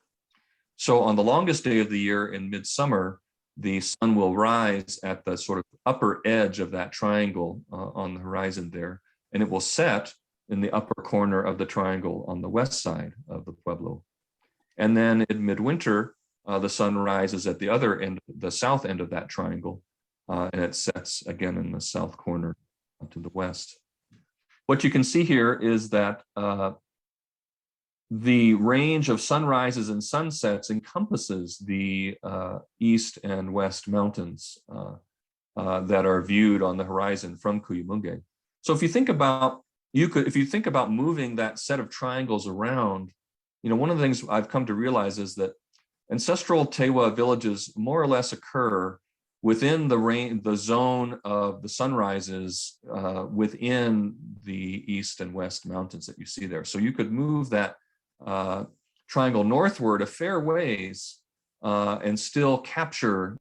So on the longest day of the year in midsummer, the sun will rise at the sort of upper edge of that triangle on the horizon there, and it will set in the upper corner of the triangle on the west side of the Pueblo. And then in midwinter, the sun rises at the other end, the south end of that triangle, and it sets again in the south corner to the west. What you can see here is that the range of sunrises and sunsets encompasses the east and west mountains that are viewed on the horizon from Cuyamungue. So if you think about moving that set of triangles around, one of the things I've come to realize is that ancestral Tewa villages more or less occur within the zone of the sunrises within the east and west mountains that you see there. So you could move that triangle northward a fair ways and still capture,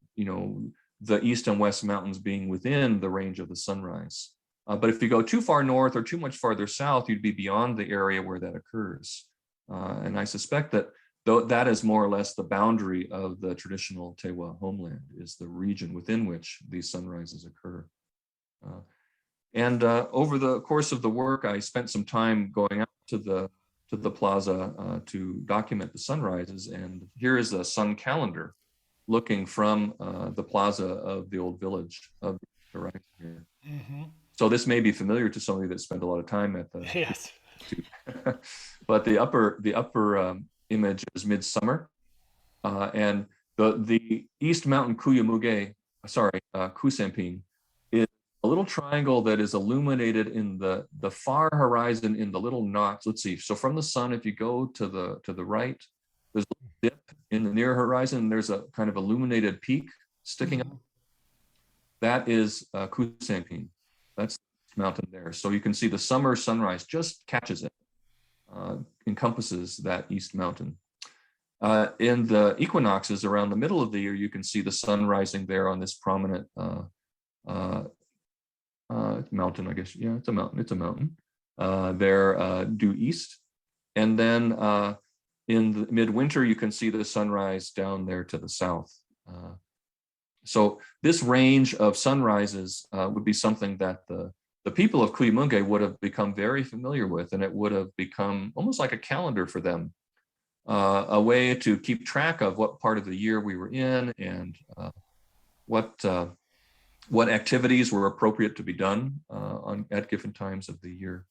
the east and west mountains being within the range of the sunrise. But if you go too far north or too much farther south, you'd be beyond the area where that occurs. And I suspect that that is more or less the boundary of the traditional Tewa homeland, is the region within which these sunrises occur. And over the course of the work, I spent some time going out to the plaza to document the sunrises. And here is a sun calendar looking from the plaza of the old village of the horizon here. Mm-hmm. So this may be familiar to somebody that spent a lot of time at the yes. But the upper image is midsummer, and the East Mountain Cuyamungue, Kusemping, is a little triangle that is illuminated in the far horizon in the little knots. Let's see. So from the sun, if you go to the right, there's a dip in the near horizon. There's a kind of illuminated peak sticking up. That is Kusemping. That's the mountain there. So you can see the summer sunrise just catches it, encompasses that east mountain. In the equinoxes around the middle of the year, you can see the sun rising there on this prominent mountain, I guess. Yeah, it's a mountain. It's a mountain. There due east. And then in the midwinter, you can see the sunrise down there to the south. So this range of sunrises would be something that the people of Cuyamungue would have become very familiar with, and it would have become almost like a calendar for them, a way to keep track of what part of the year we were in and what activities were appropriate to be done at given times of the year.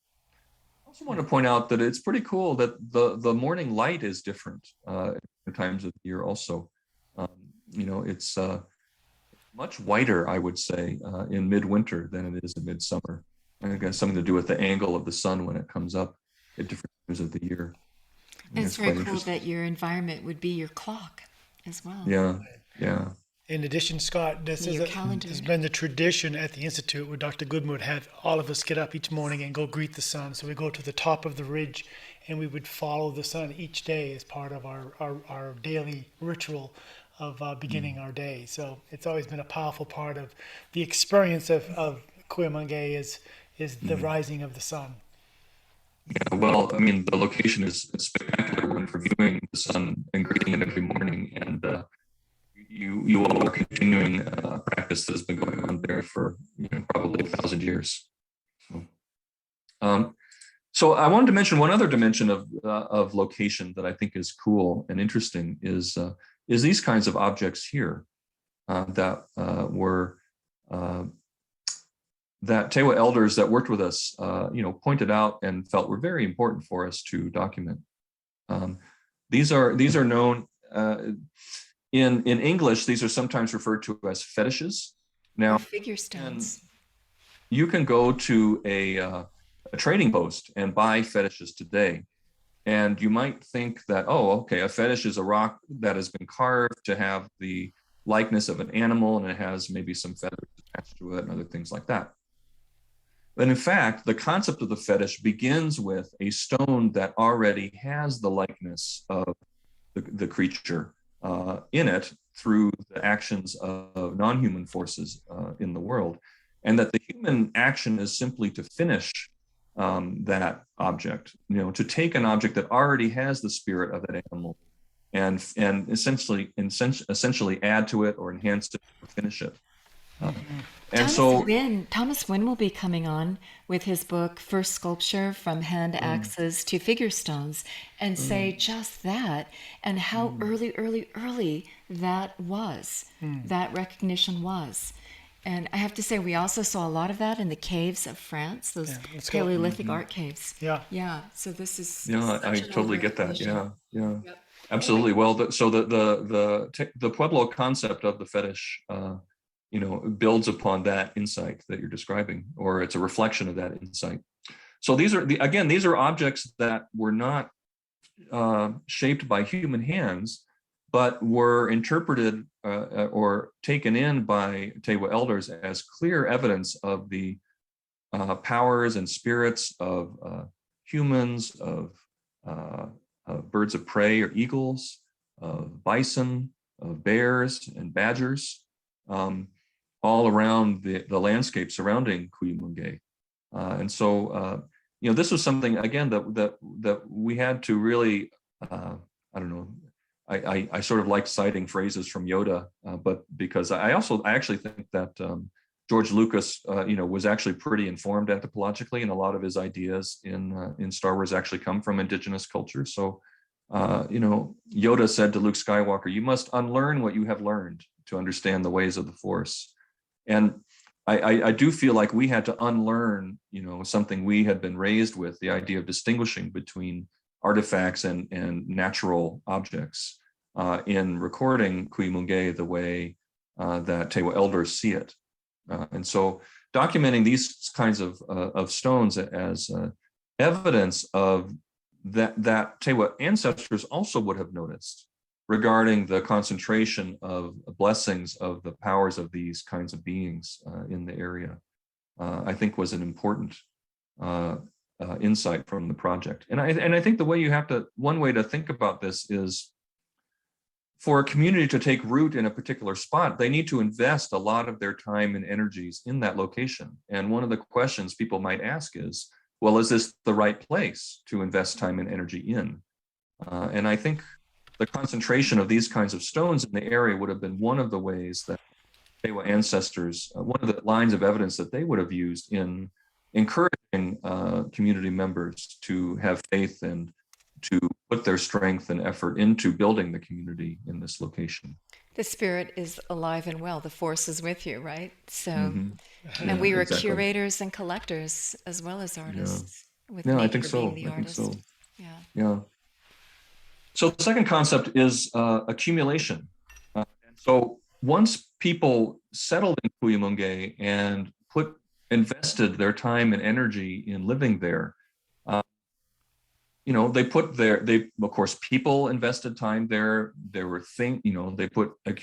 I also want to point out that it's pretty cool that the morning light is different at times of the year also. It's much whiter, I would say, in midwinter than it is in midsummer. And again, something to do with the angle of the sun when it comes up at different times of the year. It's very cool that your environment would be your clock as well. Yeah, yeah. In addition, Scott, this has been the tradition at the Institute where Dr. Goodman would have all of us get up each morning and go greet the sun. So we go to the top of the ridge and we would follow the sun each day as part of our daily ritual of beginning our day. So it's always been a powerful part of the experience of Cuyamungue is the rising of the sun. Yeah, well, I mean, the location is spectacular when for viewing the sun and greeting it every morning. And you all are continuing a practice that has been going on there for probably 1,000 years. So I wanted to mention one other dimension of location that I think is cool and interesting is these kinds of objects here that were that Tewa elders that worked with us, pointed out and felt were very important for us to document. These are known in English. These are sometimes referred to as fetishes. Now, figure stones. You can go to a trading post and buy fetishes today. And you might think that, a fetish is a rock that has been carved to have the likeness of an animal, and it has maybe some feathers attached to it and other things like that. But in fact, the concept of the fetish begins with a stone that already has the likeness of the creature in it through the actions of non-human forces in the world, and that the human action is simply to finish that object, to take an object that already has the spirit of that animal and essentially add to it or enhance it or finish it. Thomas Wynn will be coming on with his book, First Sculpture from Hand Axes to Figure Stones, and say just that, and how early that was, that recognition was. And I have to say, we also saw a lot of that in the caves of France, those Paleolithic art caves. Yeah. Yeah. So this is. Yeah, I totally get that. Yeah. Yeah. Yep. Absolutely. Well, the Pueblo concept of the fetish, builds upon that insight that you're describing, or it's a reflection of that insight. So these are objects that were not shaped by human hands, but were interpreted or taken in by Tewa elders as clear evidence of the powers and spirits of humans, of birds of prey or eagles, of bison, of bears and badgers, all around the landscape surrounding Cuyamungue. And so, this was something, again, that we had to really, I don't know, I sort of like citing phrases from Yoda, but because I actually think that George Lucas, was actually pretty informed anthropologically, and a lot of his ideas in Star Wars actually come from indigenous culture. So, Yoda said to Luke Skywalker, "You must unlearn what you have learned to understand the ways of the Force." And I do feel like we had to unlearn, something we had been raised with, the idea of distinguishing between artifacts and natural objects in recording Cuyamungue the way that Tewa elders see it. And so documenting these kinds of stones as evidence of that Tewa ancestors also would have noticed regarding the concentration of blessings of the powers of these kinds of beings in the area, I think was an important insight from the project. And I think one way to think about this is, for a community to take root in a particular spot, they need to invest a lot of their time and energies in that location. And one of the questions people might ask is, well, is this the right place to invest time and energy in? And I think the concentration of these kinds of stones in the area would have been one of the ways that Tewa ancestors, one of the lines of evidence that they would have used in encouraging community members to have faith and to put their strength and effort into building the community in this location. The spirit is alive and well. The force is with you, right? So, Mhm. and we were exactly. curators and collectors as well as artists, with Yeah, I nature think so. being the I think artist. so. Yeah. Yeah. So the second concept is accumulation. And so once people settled in Cuyamungue and invested their time and energy in living there, of course, people invested time there. There were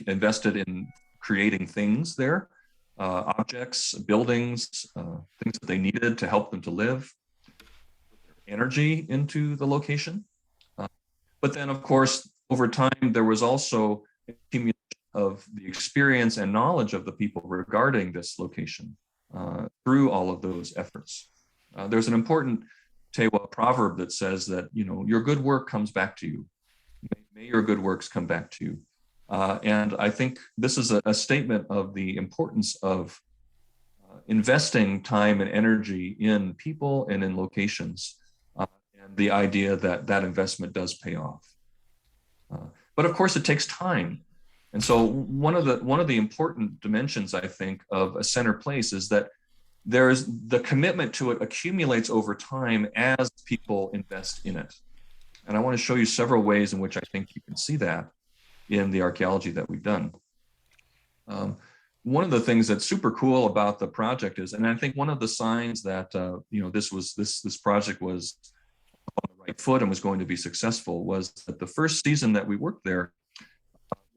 invested in creating things there, objects, buildings, things that they needed to help them to live, energy into the location. But then, of course, over time, there was also accumulation of the experience and knowledge of the people regarding this location through all of those efforts. There's an important Tewa proverb that says that, your good work comes back to you. May your good works come back to you. And I think this is a statement of the importance of investing time and energy in people and in locations, and the idea that investment does pay off. But of course, it takes time. And so one of the important dimensions, I think, of a center place is that there's the commitment to it accumulates over time as people invest in it. And I want to show you several ways in which I think you can see that in the archaeology that we've done. One of the things that's super cool about the project is, and I think one of the signs that this project was on the right foot and was going to be successful, was that the first season that we worked there,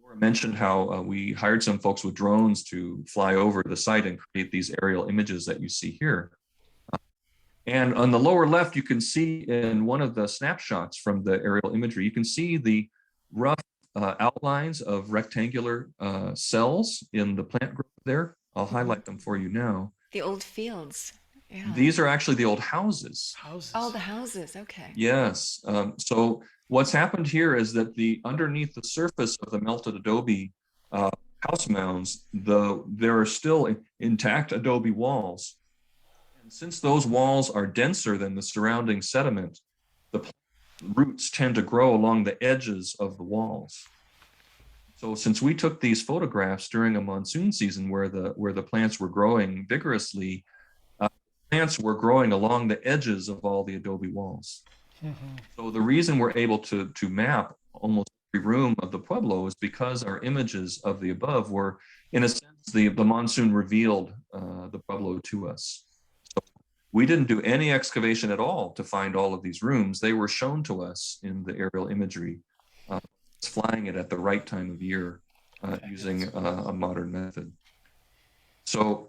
Laura mentioned how we hired some folks with drones to fly over the site and create these aerial images that you see here. And on the lower left, you can see in one of the snapshots from the aerial imagery, you can see the rough outlines of rectangular cells in the plant growth there. I'll highlight them for you now. The old fields. Yeah. These are actually the old houses. Oh, the houses. Okay. Yes. So what's happened here is that underneath the surface of the melted adobe house mounds, there are still intact adobe walls. And since those walls are denser than the surrounding sediment, the roots tend to grow along the edges of the walls. So since we took these photographs during a monsoon season where the plants were growing vigorously, plants were growing along the edges of all the adobe walls. Mm-hmm. So the reason we're able to map almost every room of the Pueblo is because our images of the above were, in a sense, the monsoon revealed the Pueblo to us. So we didn't do any excavation at all to find all of these rooms. They were shown to us in the aerial imagery. flying it at the right time of year using a modern method. So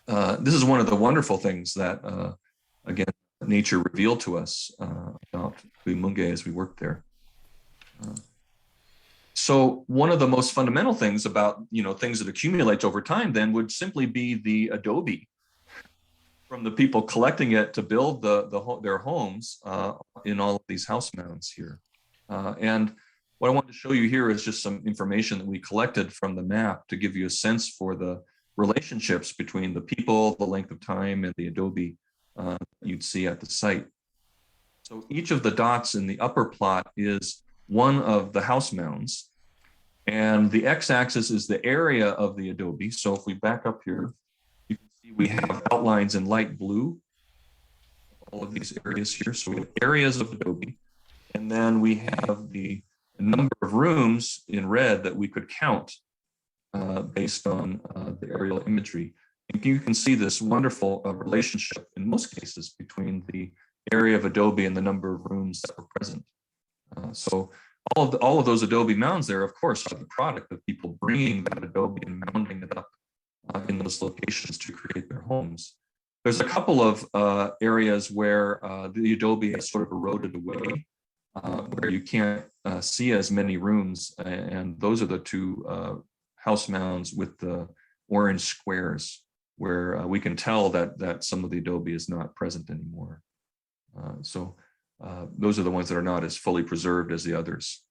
this is one of the wonderful things that, again, nature revealed to us about Cuyamungue as we worked there. So one of the most fundamental things about, things that accumulate over time then would simply be the adobe from the people collecting it to build their homes in all of these house mounds here. And what I wanted to show you here is just some information that we collected from the map to give you a sense for the relationships between the people, the length of time, and the adobe you'd see at the site. So each of the dots in the upper plot is one of the house mounds, and the x-axis is the area of the adobe. So if we back up here, you can see we have outlines in light blue, all of these areas here. So we have areas of adobe, and then we have the number of rooms in red that we could count based on the aerial imagery. And you can see this wonderful relationship in most cases between the area of adobe and the number of rooms that were present. So all of those adobe mounds there, of course, are the product of people bringing that adobe and mounding it up in those locations to create their homes. There's a couple of areas where the adobe has sort of eroded away, where you can't see as many rooms, and those are the two house mounds with the orange squares, where we can tell that some of the adobe is not present anymore. So those are the ones that are not as fully preserved as the others.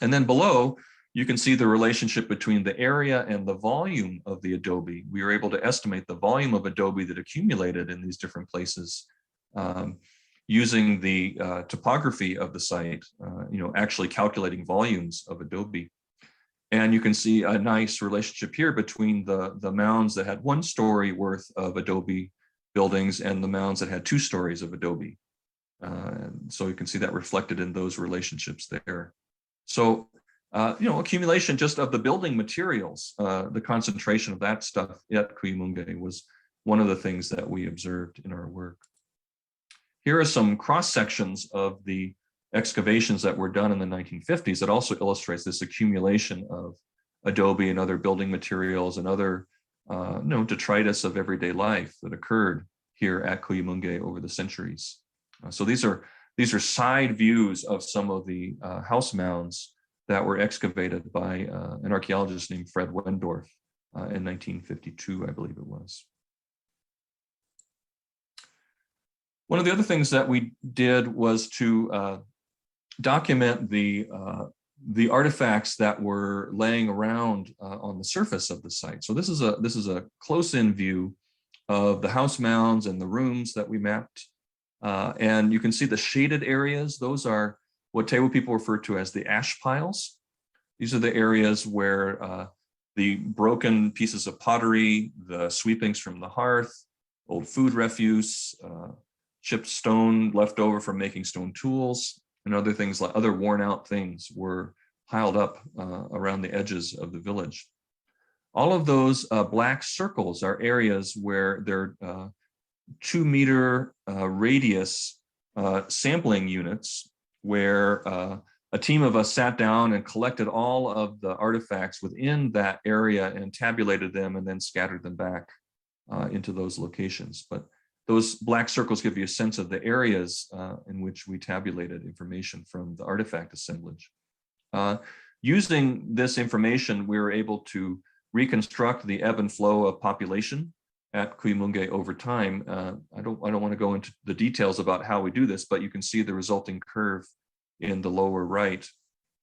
And then below, you can see the relationship between the area and the volume of the adobe. We were able to estimate the volume of adobe that accumulated in these different places using the topography of the site, actually calculating volumes of adobe. And you can see a nice relationship here between the mounds that had 1 story worth of adobe buildings and the mounds that had 2 stories of adobe. So you can see that reflected in those relationships there. So, accumulation just of the building materials, the concentration of that stuff at Cuyamungue was one of the things that we observed in our work. Here are some cross sections of the excavations that were done in the 1950s that also illustrates this accumulation of adobe and other building materials and other detritus of everyday life that occurred here at Cuyamungue over the centuries. So these are side views of some of the house mounds that were excavated by an archaeologist named Fred Wendorf in 1952, I believe it was. One of the other things that we did was to document the artifacts that were laying around on the surface of the site. So this is a close-in view of the house mounds and the rooms that we mapped. And you can see the shaded areas. Those are what Tewa people refer to as the ash piles. These are the areas where the broken pieces of pottery, the sweepings from the hearth, old food refuse, chipped stone left over from making stone tools, and other things like other worn out things were piled up around the edges of the village. All of those black circles are areas where there are 2-meter radius sampling units where a team of us sat down and collected all of the artifacts within that area and tabulated them and then scattered them back into those locations. But those black circles give you a sense of the areas in which we tabulated information from the artifact assemblage. Using this information, we were able to reconstruct the ebb and flow of population at Cuyamungue over time. I don't want to go into the details about how we do this, but you can see the resulting curve in the lower right.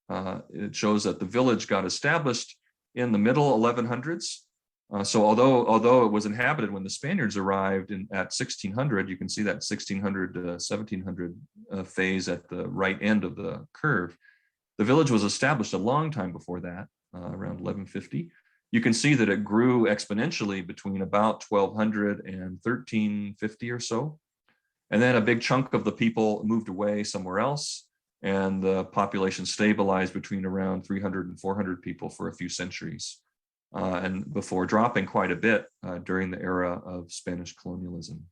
It shows that the village got established in the middle 1100s. So although it was inhabited when the Spaniards arrived at 1600, you can see that 1600 to 1700 phase at the right end of the curve. The village was established a long time before that, around 1150. You can see that it grew exponentially between about 1200 and 1350 or so. And then a big chunk of the people moved away somewhere else, and the population stabilized between around 300 and 400 people for a few centuries. And before dropping quite a bit during the era of Spanish colonialism.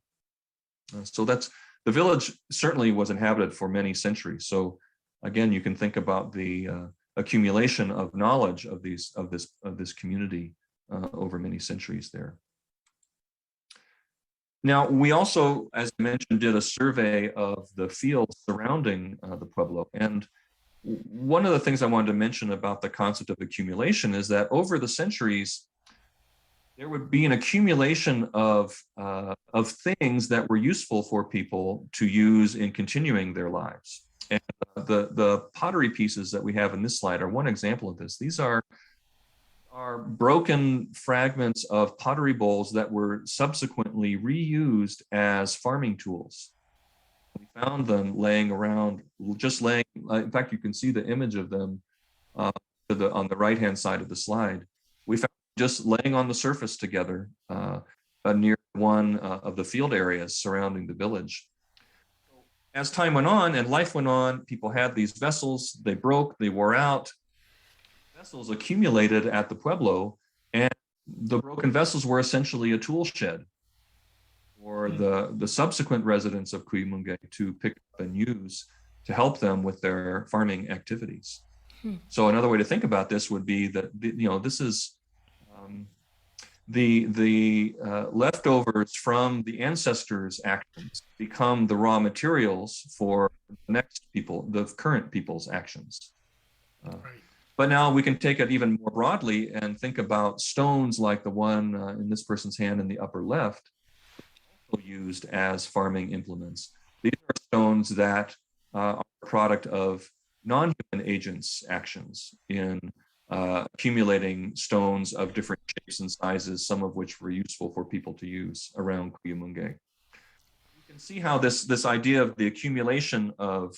So the village certainly was inhabited for many centuries. So again, you can think about the accumulation of knowledge of this community over many centuries there. Now, we also, as I mentioned, did a survey of the fields surrounding the Pueblo. And one of the things I wanted to mention about the concept of accumulation is that over the centuries, there would be an accumulation of things that were useful for people to use in continuing their lives. And the pottery pieces that we have in this slide are one example of this. These are broken fragments of pottery bowls that were subsequently reused as farming tools. We found them laying around, in fact, you can see the image of them on the right-hand side of the slide. We found just laying on the surface together near one of the field areas surrounding the village. As time went on and life went on, people had these vessels, they broke, they wore out. Vessels accumulated at the Pueblo, and the broken vessels were essentially a tool shed for the subsequent residents of Cuyamungue to pick up and use to help them with their farming activities. So another way to think about this would be that this is the leftovers from the ancestors' actions become the raw materials for the next people, the current people's actions. Right. But now we can take it even more broadly and think about stones like the one in this person's hand in the upper left, used as farming implements. These are stones that are a product of non-human agents' actions in accumulating stones of different shapes and sizes, some of which were useful for people to use around Cuyamungue. You can see how this idea of the accumulation of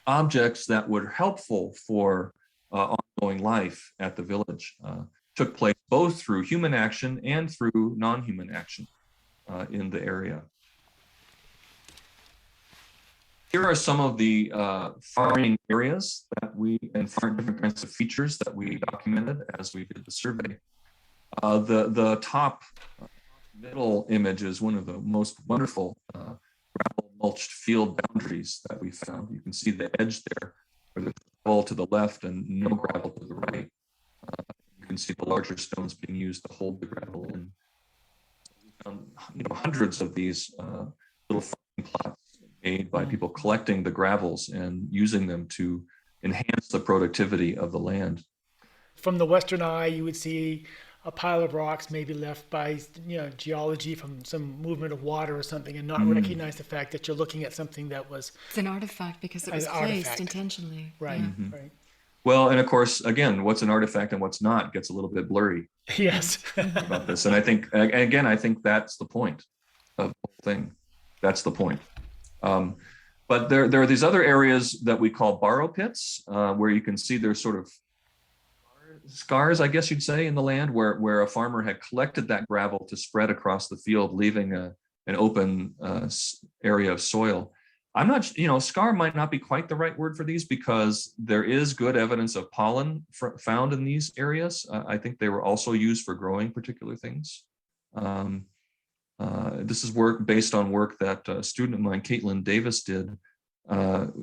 objects that were helpful for ongoing life at the village took place both through human action and through non-human action in the area. Here are some of the farming areas that and different kinds of features that we documented as we did the survey. The top middle image is one of the most wonderful gravel mulched field boundaries that we found. You can see the edge there, where there's gravel to the left and no gravel to the right. You can see the larger stones being used to hold the gravel in. We found, hundreds of these little farming plots made by people collecting the gravels and using them to enhance the productivity of the land. From the western eye, you would see a pile of rocks maybe left by geology from some movement of water or something, and not recognize the fact that you're looking at something that was It's an artifact because it was an placed artifact. intentionally. Right. Yeah. Right. Well, and of course, again, what's an artifact and what's not gets a little bit blurry Yes. about this. And I think that's the point of the whole thing. That's the point. But there are these other areas that we call borrow pits, where you can see there's sort of scars, I guess you'd say, in the land where a farmer had collected that gravel to spread across the field, leaving an open area of soil. I'm not, scar might not be quite the right word for these because there is good evidence of pollen found in these areas. I think they were also used for growing particular things. This is work based on work that a student of mine, Caitlin Davis, did.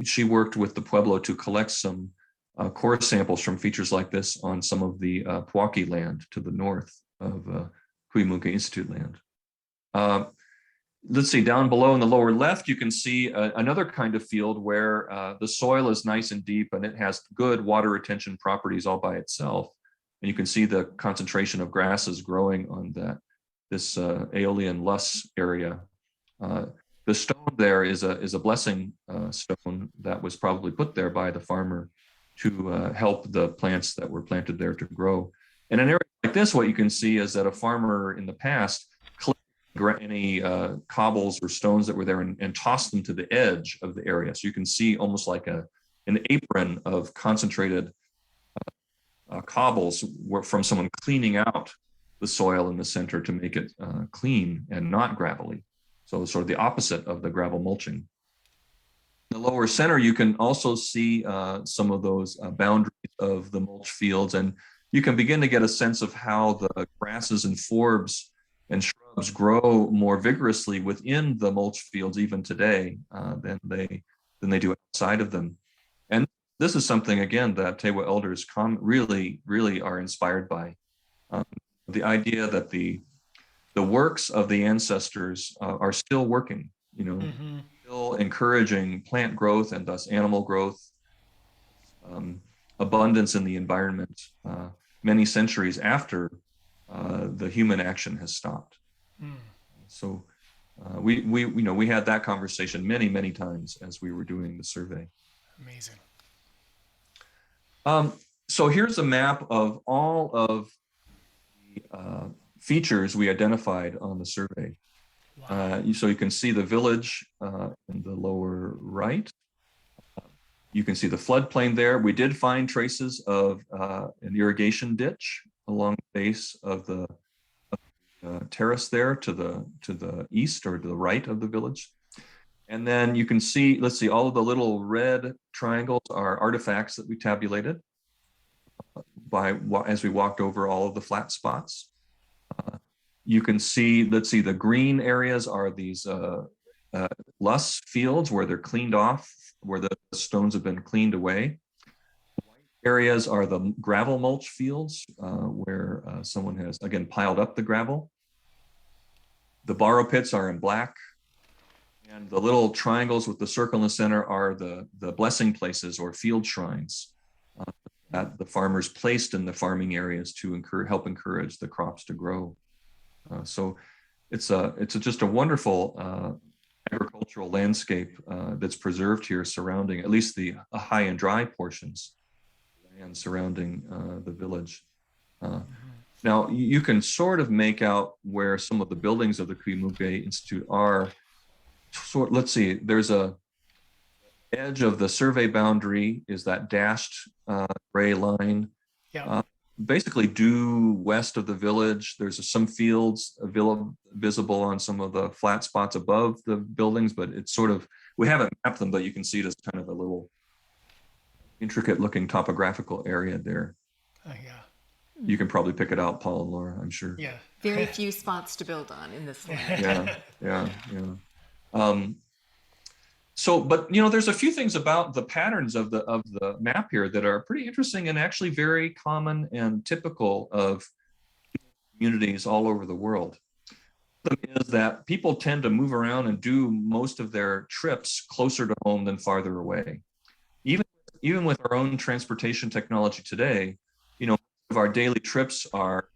She worked with the Pueblo to collect some core samples from features like this on some of the Pojoaque land to the north of Cuyamungue Institute land. Let's see, down below in the lower left, you can see another kind of field where the soil is nice and deep and it has good water retention properties all by itself. And you can see the concentration of grasses growing on this Aeolian loess area. The stone there is a blessing stone that was probably put there by the farmer to help the plants that were planted there to grow. In an area like this, what you can see is that a farmer in the past collected any cobbles or stones that were there and tossed them to the edge of the area. So you can see almost like an apron of concentrated cobbles from someone cleaning out the soil in the center to make it clean and not gravelly. So sort of the opposite of the gravel mulching. In the lower center, you can also see some of those boundaries of the mulch fields, and you can begin to get a sense of how the grasses and forbs and shrubs grow more vigorously within the mulch fields even today than they do outside of them. And this is something, again, that Tewa elders really are inspired by. The idea that the works of the ancestors are still working, still encouraging plant growth and thus animal growth, abundance in the environment, many centuries after the human action has stopped. So we had that conversation many times as we were doing the survey. Amazing. So here's a map of all of the features we identified on the survey. Wow. So you can see the village in the lower right. You can see the floodplain there. We did find traces of an irrigation ditch along the base of the terrace there to the east or to the right of the village. And then you can see, let's see, all of the little red triangles are artifacts that we tabulated as we walked over all of the flat spots. You can see, let's see, the green areas are these loess fields where they're cleaned off, where the stones have been cleaned away. White areas are the gravel mulch fields where someone has, again, piled up the gravel. The borrow pits are in black. And the little triangles with the circle in the center are the blessing places or field shrines that the farmers placed in the farming areas to help encourage the crops to grow. So it's just a wonderful agricultural landscape that's preserved here, surrounding at least the high and dry portions and surrounding the village. Now you can sort of make out where some of the buildings of the Cuyamungue Institute are. Let's see, there's a edge of the survey boundary is that dashed gray line. Yeah. Basically due west of the village. There's some fields visible on some of the flat spots above the buildings, but it's sort of, we haven't mapped them, but you can see it as kind of a little intricate looking topographical area there. Yeah. You can probably pick it out, Paul and Laura, I'm sure. Yeah. Very few spots to build on in this land. Yeah. So, but there's a few things about the patterns of the map here that are pretty interesting and actually very common and typical of communities all over the world. The is that people tend to move around and do most of their trips closer to home than farther away. Even with our own transportation technology today, of our daily trips are,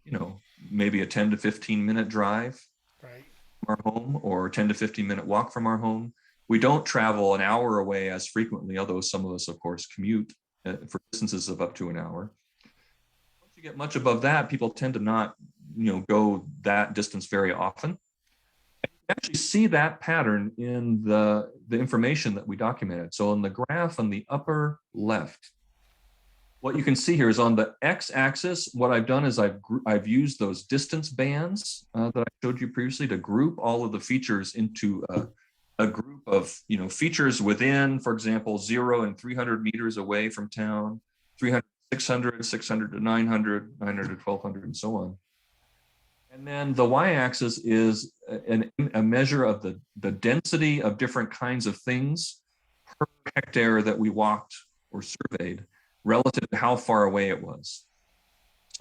maybe a 10 to 15 minute drive Right. from our home or 10 to 15 minute walk from our home. We don't travel an hour away as frequently, although some of us, of course, commute for distances of up to an hour. Once you get much above that, people tend to not, go that distance very often. And you actually see that pattern in the information that we documented. So in the graph on the upper left, what you can see here is on the x-axis, what I've done is I've used those distance bands that I showed you previously to group all of the features into a group of features within, for example, 0 and 300 meters away from town, 300, 600, 600 to 900, 900 to 1200, and so on. And then the y-axis is a measure of the density of different kinds of things per hectare that we walked or surveyed relative to how far away it was.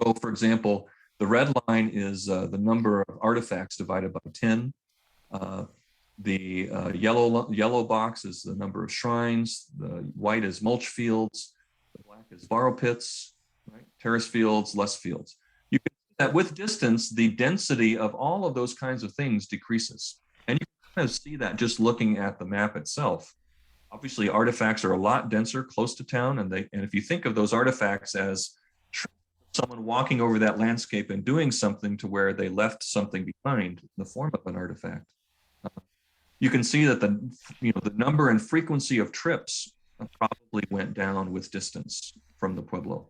So, for example, the red line is the number of artifacts divided by 10. The yellow box is the number of shrines. The white is mulch fields. The black is borrow pits, right? Terrace fields, less fields. You can see that with distance, the density of all of those kinds of things decreases. And you can kind of see that just looking at the map itself. Obviously, artifacts are a lot denser close to town, and if you think of those artifacts as someone walking over that landscape and doing something to where they left something behind in the form of an artifact, you can see that the number and frequency of trips probably went down with distance from the Pueblo.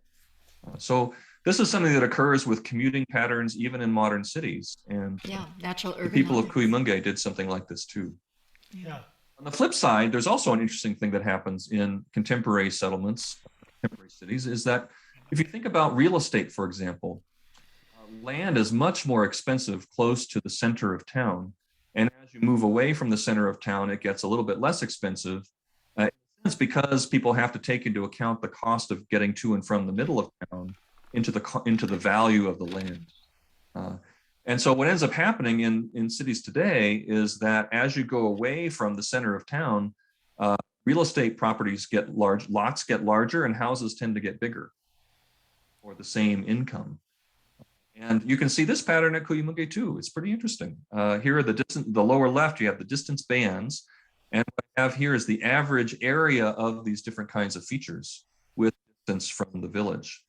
So this is something that occurs with commuting patterns even in modern cities, and natural urban the people of habits. Cuyamungue did something like this too. Yeah. On the flip side, there's also an interesting thing that happens in contemporary settlements, contemporary cities, is that if you think about real estate, for example, land is much more expensive close to the center of town. And as you move away from the center of town, it gets a little bit less expensive. It's because people have to take into account the cost of getting to and from the middle of town into the value of the land. And so what ends up happening in cities today is that as you go away from the center of town, real estate properties get large, lots get larger, and houses tend to get bigger for the same income. And you can see this pattern at Cuyamungue too. It's pretty interesting. Here are the lower left, you have the distance bands. And what I have here is the average area of these different kinds of features with distance from the village.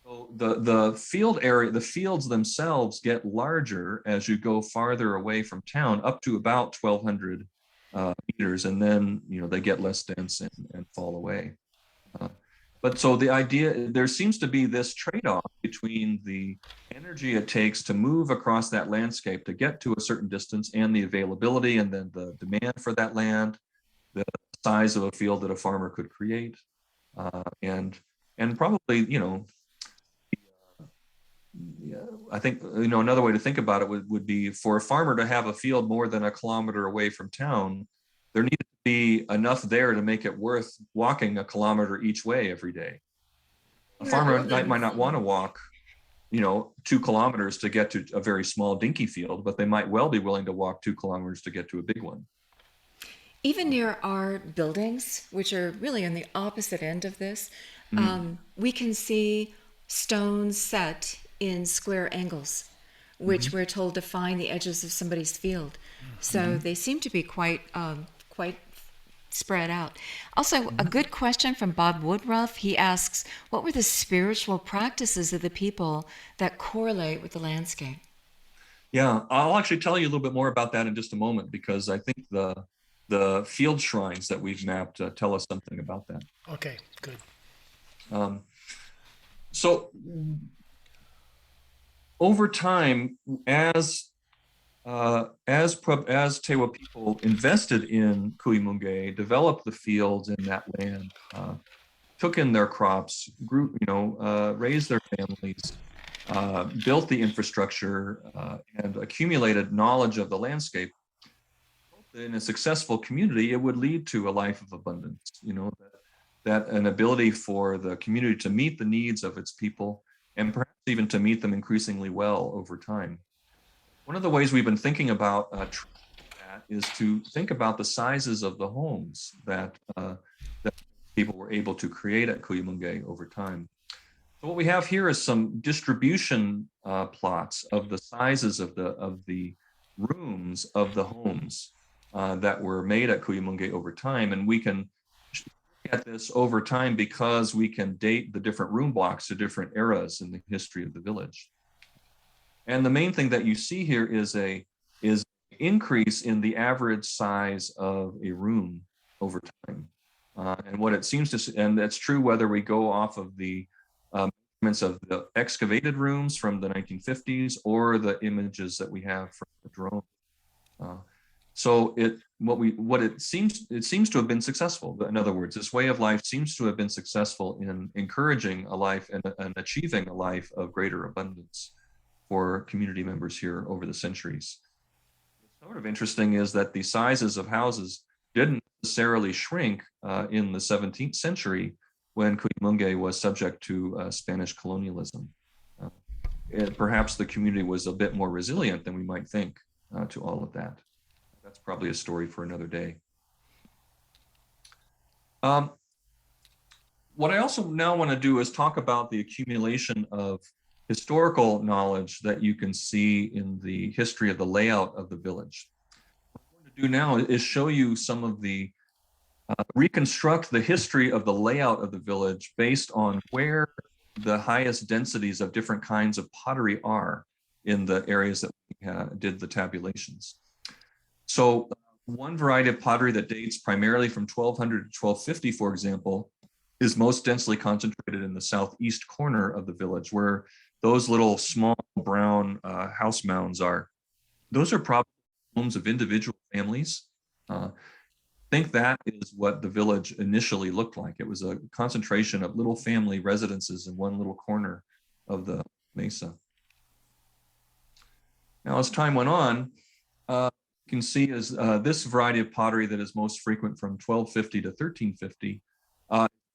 So the field area, the fields themselves get larger as you go farther away from town, up to about 1,200 meters, and then they get less dense and fall away. But so the idea, there seems to be this trade-off between the energy it takes to move across that landscape to get to a certain distance and the availability and then the demand for that land, the size of a field that a farmer could create, and probably, I think, another way to think about it would be for a farmer to have a field more than a kilometer away from town, there needed to be enough there to make it worth walking a kilometer each way every day. A farmer might not want to walk, 2 kilometers to get to a very small dinky field, but they might well be willing to walk 2 kilometers to get to a big one. Even near our buildings, which are really on the opposite end of this, we can see stones set in square angles, which we're told define the edges of somebody's field. So they seem to be quite spread out. Also, a good question from Bob Woodruff. He asks, what were the spiritual practices of the people that correlate with the landscape? Yeah, I'll actually tell you a little bit more about that in just a moment, because I think the field shrines that we've mapped tell us something about that. Okay, good. So over time, as Tewa people invested in Cuyamungue, developed the fields in that land, took in their crops, grew, raised their families, built the infrastructure, and accumulated knowledge of the landscape. In a successful community, it would lead to a life of abundance. That an ability for the community to meet the needs of its people, and perhaps even to meet them increasingly well over time. One of the ways we've been thinking about that is to think about the sizes of the homes that people were able to create at Cuyamungue over time. So what we have here is some distribution plots of the sizes of the rooms of the homes that were made at Cuyamungue over time, and we can at this over time because we can date the different room blocks to different eras in the history of the village. And the main thing that you see here is increase in the average size of a room over time. And what it seems to, and that's true whether we go off of the measurements of the excavated rooms from the 1950s or the images that we have from the drone. So it seems to have been successful. In other words, this way of life seems to have been successful in encouraging a life and achieving a life of greater abundance for community members here over the centuries. What's sort of interesting is that the sizes of houses didn't necessarily shrink in the 17th century when Cuyamungue was subject to Spanish colonialism. Perhaps the community was a bit more resilient than we might think to all of that. That's probably a story for another day. What I also now want to do is talk about the accumulation of historical knowledge that you can see in the history of the layout of the village. What I'm going to do now is show you some of the, reconstruct the history of the layout of the village based on where the highest densities of different kinds of pottery are in the areas that we did the tabulations. So one variety of pottery that dates primarily from 1200 to 1250, for example, is most densely concentrated in the southeast corner of the village, where those little small brown house mounds are. Those are probably homes of individual families. I think that is what the village initially looked like. It was a concentration of little family residences in one little corner of the mesa. Now, as time went on, you can see is this variety of pottery that is most frequent from 1250 to 1350,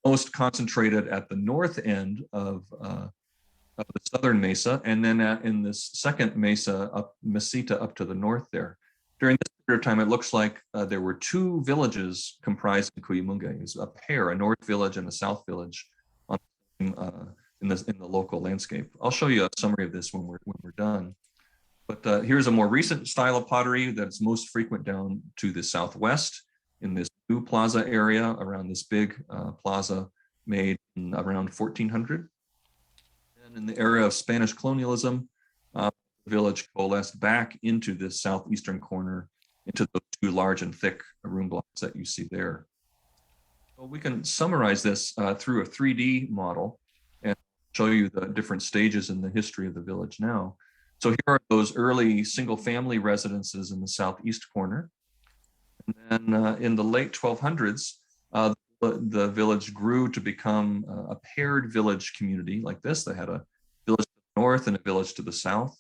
most concentrated at the north end of the southern mesa, and then in this second meseta up to the north there. During this period of time, it looks like there were two villages comprised in Cuyamungue. It was a pair, a north village and a south village, in the local landscape. I'll show you a summary of this when we're done. But here's a more recent style of pottery that's most frequent down to the southwest in this new plaza area around this big plaza made in around 1400. And in the era of Spanish colonialism, the village coalesced back into this southeastern corner, into those two large and thick room blocks that you see there. Well, we can summarize this through a 3D model and show you the different stages in the history of the village now. So here are those early single-family residences in the southeast corner. And then in the late 1200s, the village grew to become a paired village community like this. They had a village to the north and a village to the south.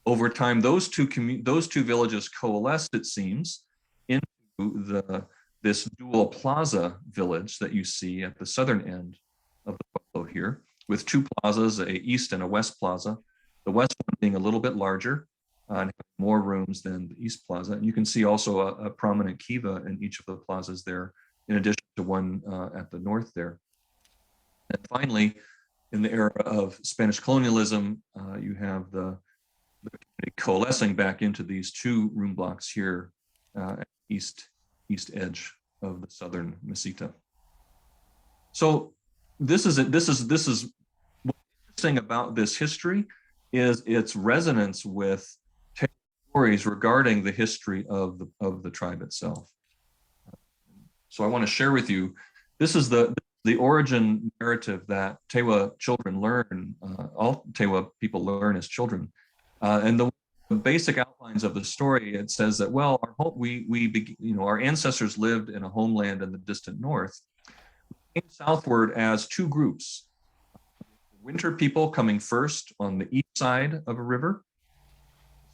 Over time, those two villages coalesced, it seems, into this dual plaza village that you see at the southern end of the Pueblo here, with two plazas, a east and a west plaza. The west one being a little bit larger and more rooms than the east plaza. And you can see also a prominent kiva in each of the plazas there, in addition to one at the north there. And finally, in the era of Spanish colonialism, you have the community coalescing back into these two room blocks here at the east edge of the southern meseta. So this is what's interesting about this history is its resonance with stories regarding the history of the tribe itself. So I want to share with you, this is the origin narrative that Tewa children learn, all Tewa people learn as children. And the basic outlines of the story, it says that, well, our ancestors lived in a homeland in the distant north. We came southward as two groups. Winter people coming first on the east side of a river,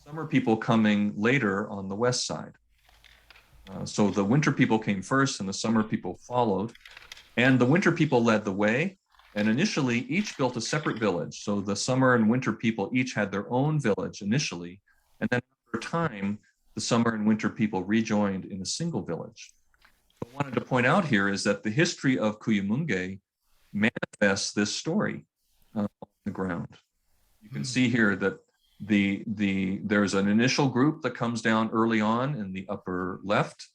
summer people coming later on the west side. So the winter people came first and the summer people followed, and the winter people led the way, and initially each built a separate village. So the summer and winter people each had their own village initially, and then over time, the summer and winter people rejoined in a single village. What I wanted to point out here is that the history of Cuyamungue manifests this story on the ground. You can see here that there's an initial group that comes down early on in the upper left,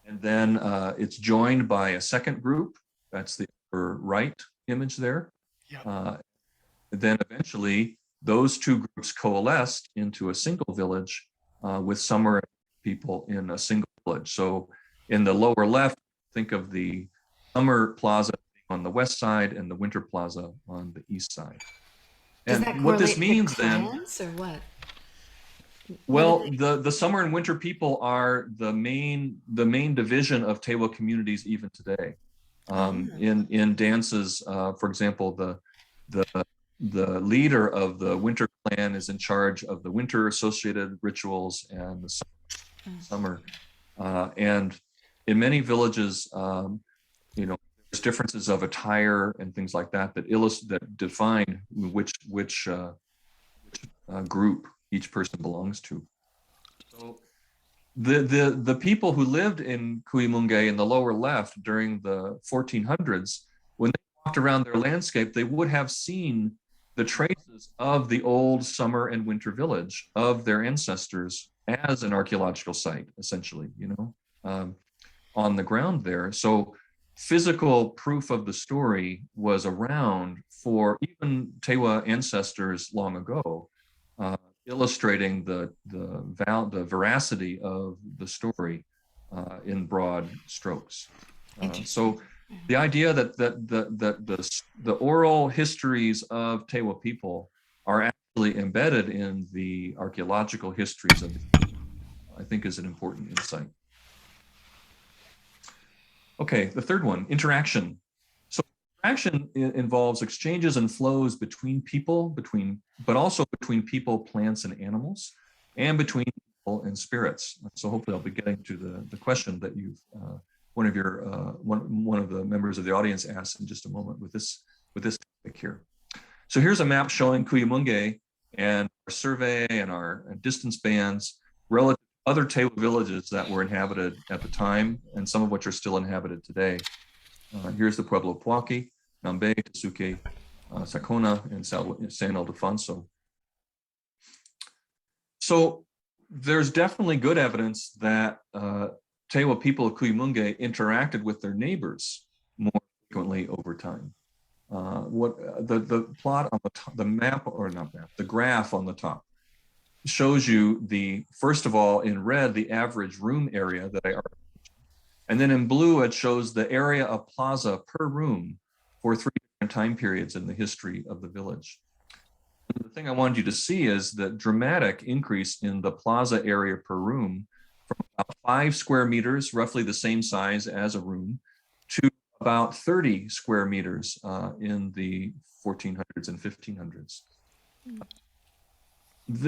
and then it's joined by a second group. That's the upper right image there. Yep. Then eventually those two groups coalesced into a single village with summer people in a single village. So in the lower left, think of the summer plaza on the west side and the winter plaza on the east side. And what this means then, or what? Well, the summer and winter people are the main division of Tewa communities even today. In dances, for example, the leader of the winter clan is in charge of the winter associated rituals and the summer. And in many villages, there's differences of attire and things like that that define which group each person belongs to. So the people who lived in Cuyamungue in the lower left during the 1400s, when they walked around their landscape, they would have seen the traces of the old summer and winter village of their ancestors as an archaeological site, essentially, on the ground there. So physical proof of the story was around for even Tewa ancestors long ago, illustrating the veracity of the story in broad strokes. So the idea that the oral histories of Tewa people are actually embedded in the archaeological histories of the people, I think is an important insight. Okay, the third one, interaction. So interaction involves exchanges and flows between people, but also between people, plants, and animals, and between and spirits. So hopefully I'll be getting to the question that you've one of the members of the audience asked in just a moment with this topic here. So here's a map showing Cuyamungue and our survey and our distance bands relative to other Tewa villages that were inhabited at the time, and some of which are still inhabited today. Here's the Pueblo of Pojoaque, Nambe, Tesuque, Sacona, and San Ildefonso. So there's definitely good evidence that Tewa people of Cuyamungue interacted with their neighbors more frequently over time. What the plot on the top, the map, or not map, the graph on the top shows you first of all, in red, the average room area that I already mentioned. And then in blue, it shows the area of plaza per room for 3 different time periods in the history of the village. And the thing I wanted you to see is the dramatic increase in the plaza area per room from about 5 square meters, roughly the same size as a room, to about 30 square meters in the 1400s and 1500s.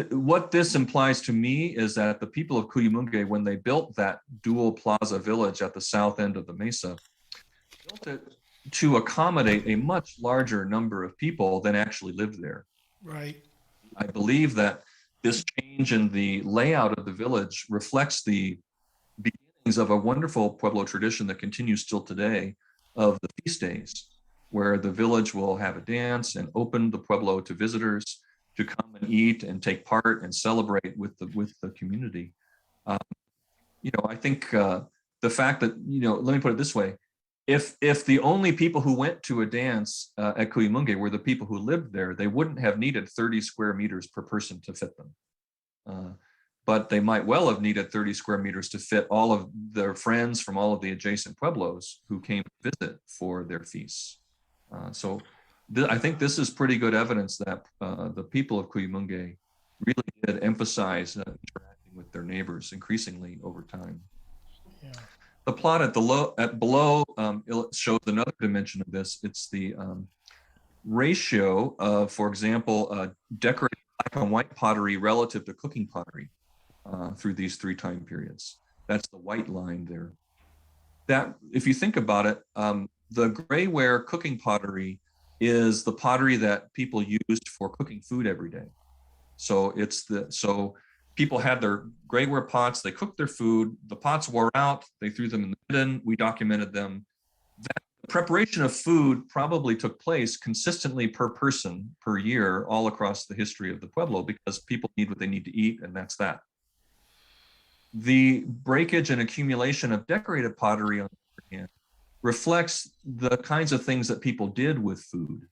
What this implies to me is that the people of Cuyamungue, when they built that dual plaza village at the south end of the mesa, built it to accommodate a much larger number of people than actually lived there. Right. I believe that this change in the layout of the village reflects the beginnings of a wonderful Pueblo tradition that continues still today of the feast days, where the village will have a dance and open the Pueblo to visitors to come and eat and take part and celebrate with the community. I think the fact that, let me put it this way, if the only people who went to a dance at Cuyamungue were the people who lived there, they wouldn't have needed 30 square meters per person to fit them. But they might well have needed 30 square meters to fit all of their friends from all of the adjacent pueblos who came to visit for their feasts. I think this is pretty good evidence that the people of Cuyamungue really did emphasize interacting with their neighbors increasingly over time. Yeah. The plot below shows another dimension of this. It's the ratio of, for example, decorated black and white pottery relative to cooking pottery through these 3 time periods. That's the white line there. That, if you think about it, the grayware cooking pottery is the pottery that people used for cooking food every day. So people had their grayware pots, they cooked their food, the pots wore out, they threw them in the bin, we documented them. That preparation of food probably took place consistently per person per year all across the history of the Pueblo, because people need what they need to eat, and that's that. The breakage and accumulation of decorated pottery, on the other hand, reflects the kinds of things that people did with food.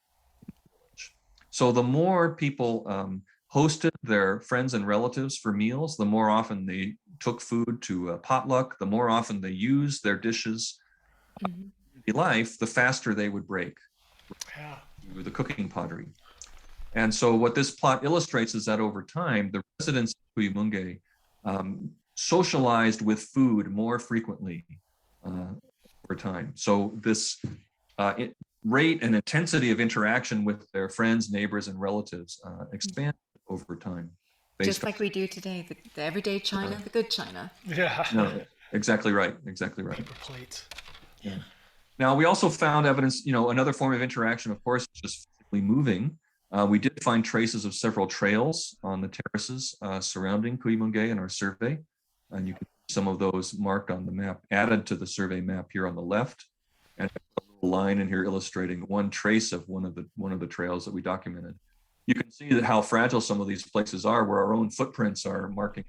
So the more people hosted their friends and relatives for meals, the more often they took food to a potluck, the more often they used their dishes in life, the faster they would break through the cooking pottery. And so what this plot illustrates is that over time, the residents of Cuyamungue socialized with food more frequently over time. So this rate and intensity of interaction with their friends, neighbors, and relatives expanded over time. Just like we do today, the everyday China, the good China. Yeah. No, exactly right. Exactly right. Paper plates. Yeah. Now, we also found evidence, another form of interaction, of course, is just physically moving. We did find traces of several trails on the terraces surrounding Cuyamungue in our survey. And you can see some of those marked on the map, added to the survey map here on the left. And a little line in here illustrating one trace of one of the trails that we documented. You can see that how fragile some of these places are, where our own footprints are marking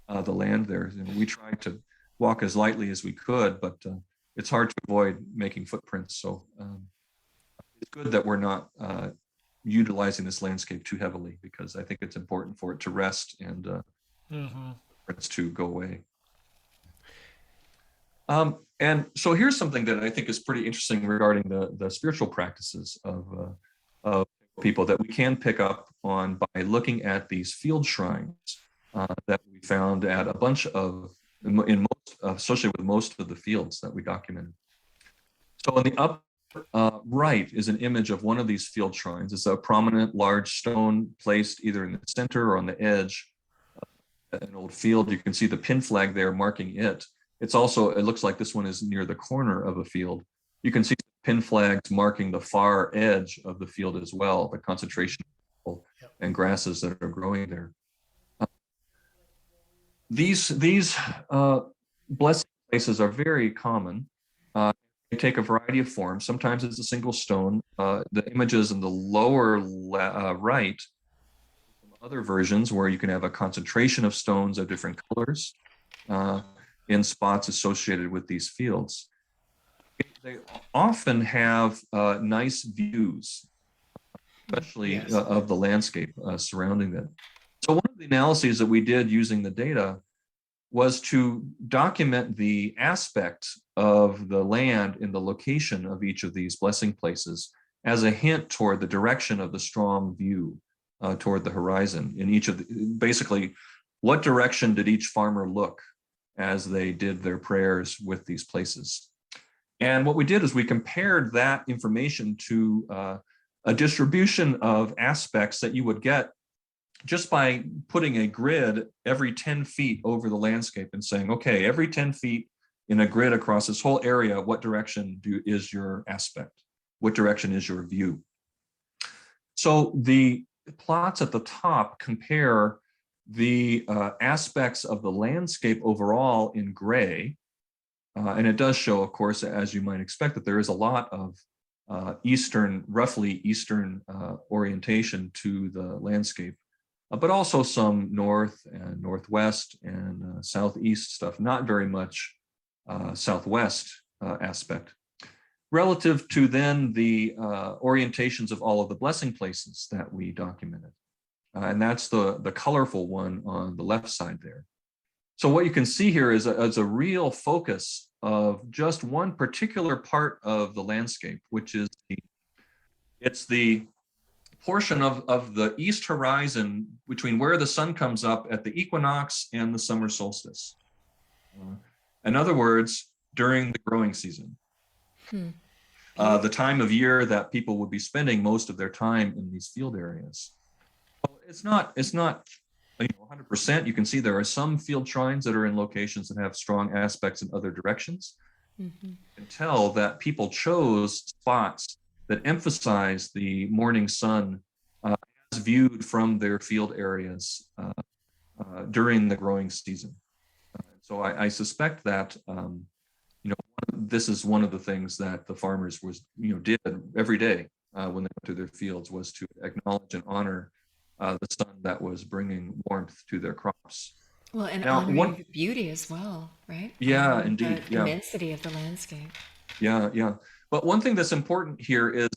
up the land there. We tried to walk as lightly as we could, but it's hard to avoid making footprints. So it's good that we're not utilizing this landscape too heavily, because I think it's important for it to rest and footprints to go away. And so here's something that I think is pretty interesting regarding the spiritual practices of people that we can pick up on by looking at these field shrines that we found at a bunch of, associated with most of the fields that we documented. So in the upper right is an image of one of these field shrines. It's a prominent large stone placed either in the center or on the edge an old field. You can see the pin flag there marking it. It's also, it looks like this one is near the corner of a field. You can see pin flags marking the far edge of the field as well, the concentration of and grasses that are growing there. These blessing places are very common. They take a variety of forms. Sometimes it's a single stone. The images in the lower right, other versions where you can have a concentration of stones of different colors in spots associated with these fields. They often have nice views, especially of the landscape surrounding them. So one of the analyses that we did using the data was to document the aspects of the land in the location of each of these blessing places as a hint toward the direction of the strong view toward the horizon in each of the, basically, what direction did each farmer look as they did their prayers with these places? And what we did is we compared that information to a distribution of aspects that you would get just by putting a grid every 10 feet over the landscape and saying, okay, every 10 feet in a grid across this whole area, what direction is your aspect? What direction is your view? So the plots at the top compare the aspects of the landscape overall in gray. And it does show, of course, as you might expect, that there is a lot of roughly Eastern orientation to the landscape, but also some north and northwest and southeast stuff, not very much southwest aspect. Relative to then the orientations of all of the blessing places that we documented. And that's the colorful one on the left side there. So what you can see here is a real focus of just one particular part of the landscape, which is it's the portion of the east horizon between where the sun comes up at the equinox and the summer solstice. In other words, during the growing season. The time of year that people would be spending most of their time in these field areas. Well, it's not 100%. You can see there are some field shrines that are in locations that have strong aspects in other directions. You can tell that people chose spots that emphasize the morning sun as viewed from their field areas during the growing season. So I suspect that this is one of the things that the farmers did every day when they went to their fields, was to acknowledge and honor the sun that was bringing warmth to their crops. Well, and honoring the beauty as well, right? Yeah, indeed. The immensity of the landscape. Yeah. But one thing that's important here is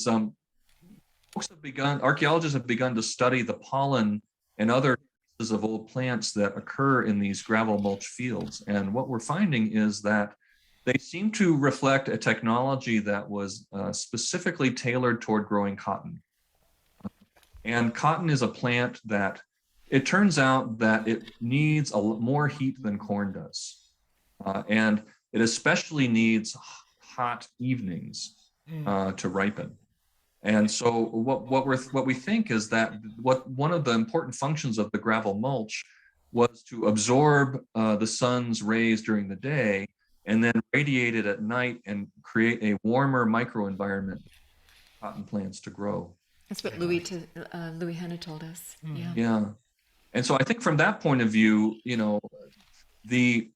archaeologists have begun to study the pollen and other pieces of old plants that occur in these gravel mulch fields. And what we're finding is that they seem to reflect a technology that was specifically tailored toward growing cotton. And cotton is a plant that it turns out that it needs more heat than corn does. And it especially needs hot evenings to ripen. And so what we think is that one of the important functions of the gravel mulch was to absorb the sun's rays during the day and then radiate it at night and create a warmer microenvironment for cotton plants to grow. That's what Louis Hanna told us. Yeah. And so I think from that point of view, the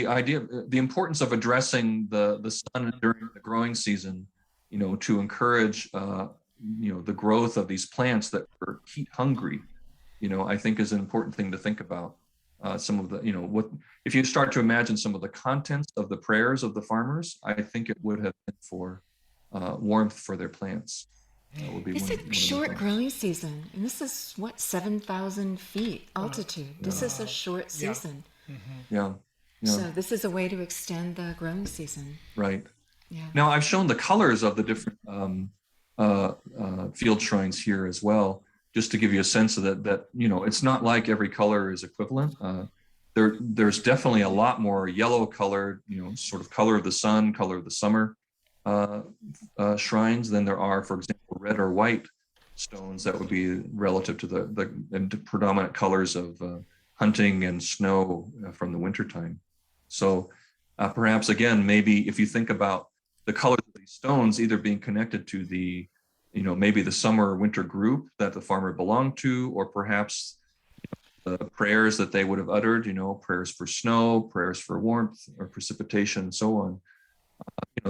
idea, the importance of addressing the sun during the growing season, to encourage the growth of these plants that are heat hungry, I think is an important thing to think about. Some of the, if you start to imagine some of the contents of the prayers of the farmers, I think it would have been for warmth for their plants. It's a short growing season, and this is 7,000 feet altitude. This is a short season. Yeah. So this is a way to extend the growing season. Right. Yeah. Now I've shown the colors of the different field shrines here as well, just to give you a sense of that it's not like every color is equivalent. There's definitely a lot more yellow colored, sort of color of the sun, color of the summer shrines than there are, for example, red or white stones that would be relative to the predominant colors of hunting and snow from the wintertime. So perhaps again, maybe if you think about the colors of these stones either being connected to the, maybe the summer or winter group that the farmer belonged to, or perhaps the prayers that they would have uttered, prayers for snow, prayers for warmth or precipitation, and so on.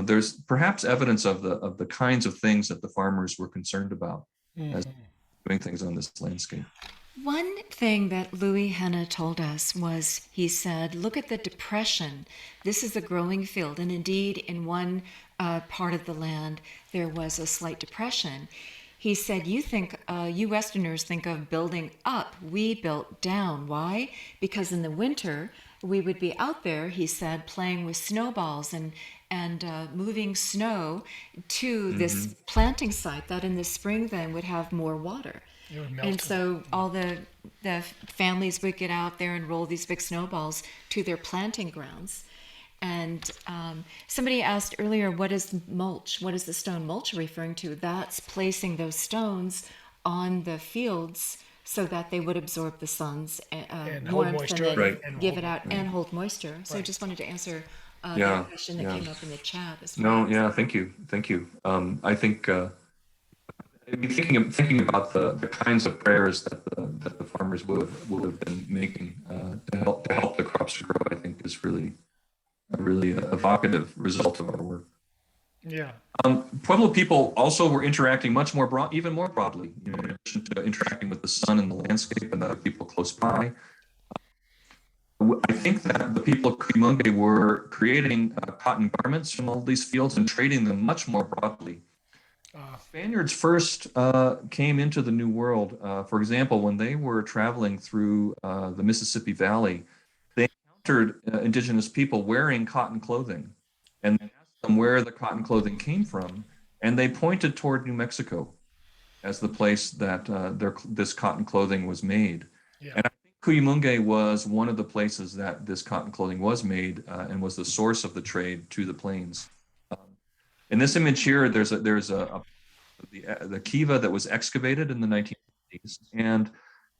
There's perhaps evidence of the kinds of things that the farmers were concerned about as doing things on this landscape. One thing that Louis Henna told us was, he said, look at the depression. This is a growing field. And indeed, in one part of the land, there was a slight depression. He said, you Westerners think of building up. We built down. Why? Because in the winter, we would be out there, he said, playing with snowballs and moving snow to this planting site that in the spring then would have more water. And so all the families would get out there and roll these big snowballs to their planting grounds. And somebody asked earlier, what is mulch? What is the stone mulch referring to? That's placing those stones on the fields so that they would absorb the sun's warmth and then give it out and hold moisture. So I just wanted to answer that question that came up in the chat as well. No, yeah, thank you. I think thinking about the kinds of prayers that the farmers would have been making to help the crops to grow, I think is really a really evocative result of our work. Yeah. Pueblo people also were interacting even more broadly, in addition to interacting with the sun and the landscape and other people close by. I think that the people of Cuyamungue were creating cotton garments from all these fields and trading them much more broadly. Spaniards first came into the New World. For example, when they were traveling through the Mississippi Valley, they encountered indigenous people wearing cotton clothing and asked them where the cotton clothing came from. And they pointed toward New Mexico as the place that this cotton clothing was made. Yeah. And I think Cuyamungue was one of the places that this cotton clothing was made and was the source of the trade to the plains. In this image here, there's the kiva that was excavated in the 1950s, and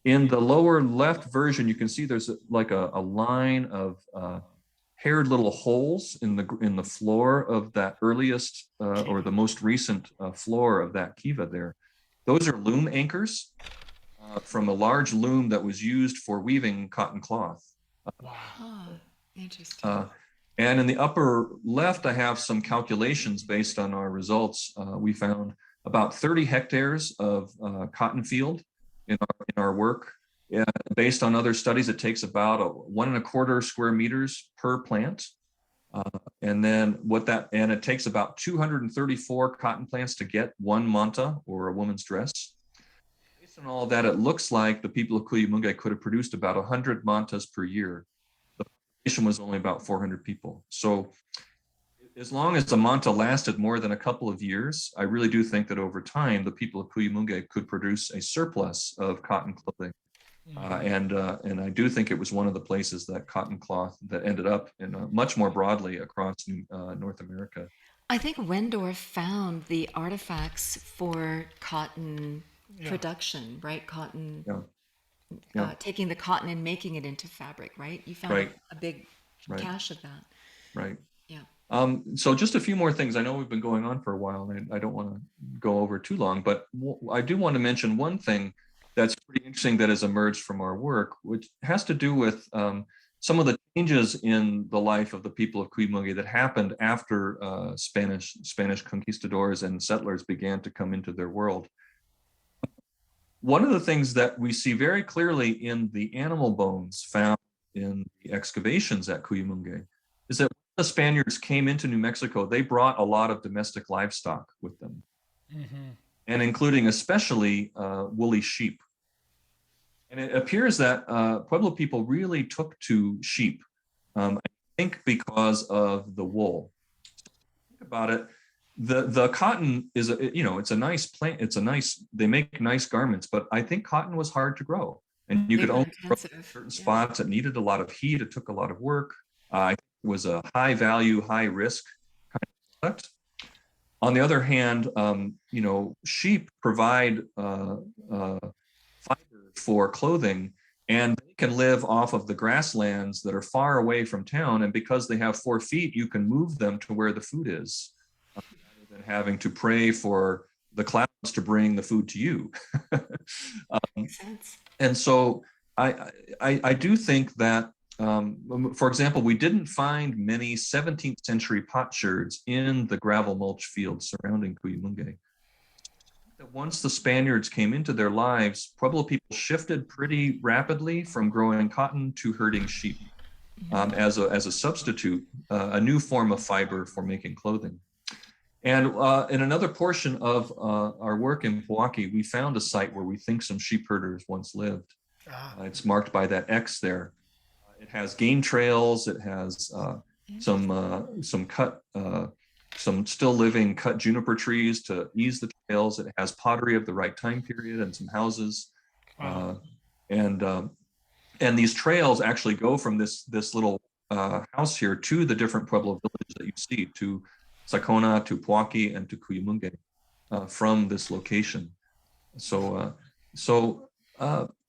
in the lower left version, you can see there's like a line of haired little holes in the floor of that earliest or the most recent floor of that kiva there. Those are loom anchors from a large loom that was used for weaving cotton cloth. Wow, interesting. And in the upper left, I have some calculations based on our results. We found about 30 hectares of cotton field in our work. Based on other studies, it takes about 1.25 square meters per plant. And it takes about 234 cotton plants to get one manta or a woman's dress. Based on all of that, it looks like the people of Cuyamungue could have produced about 100 mantas per year. Was only about 400 people. So as long as the manta lasted more than a couple of years, I really do think that over time, the people of Cuyamungue could produce a surplus of cotton clothing. And I do think it was one of the places that cotton cloth that ended up in much more broadly across North America. I think Wendorf found the artifacts for cotton production, right? Cotton. Yeah. Taking the cotton and making it into fabric, right? You found a big cache of that. Right. Yeah. So just a few more things. I know we've been going on for a while, and I don't want to go over too long, but I do want to mention one thing that's pretty interesting that has emerged from our work, which has to do with some of the changes in the life of the people of Cuyamungue that happened after Spanish conquistadors and settlers began to come into their world. One of the things that we see very clearly in the animal bones found in the excavations at Cuyamungue is that when the Spaniards came into New Mexico, they brought a lot of domestic livestock with them, and including especially woolly sheep. And it appears that Pueblo people really took to sheep, I think because of the wool. Think about it. The cotton is it's a nice plant. They make nice garments, but I think cotton was hard to grow, and you could only grow certain spots that needed a lot of heat. It took a lot of work. It was a high value, high risk kind of product. On the other hand, sheep provide fiber for clothing, and they can live off of the grasslands that are far away from town. And because they have 4 feet, you can move them to where the food is, rather than having to pray for the clouds to bring the food to you. Makes sense. And so I do think that, for example, we didn't find many 17th century potsherds in the gravel mulch fields surrounding Cuyamungue. Once the Spaniards came into their lives, Pueblo people shifted pretty rapidly from growing cotton to herding sheep as a substitute, a new form of fiber for making clothing. And in another portion of our work in Pojoaque, we found a site where we think some sheep herders once lived. It's marked by that X there. It has game trails. It has some still living cut juniper trees to ease the trails. It has pottery of the right time period and some houses. Wow. And these trails actually go from this little house here to the different Pueblo villages that you see, to Sacona, to Pojoaque, and to Cuyamungue from this location. So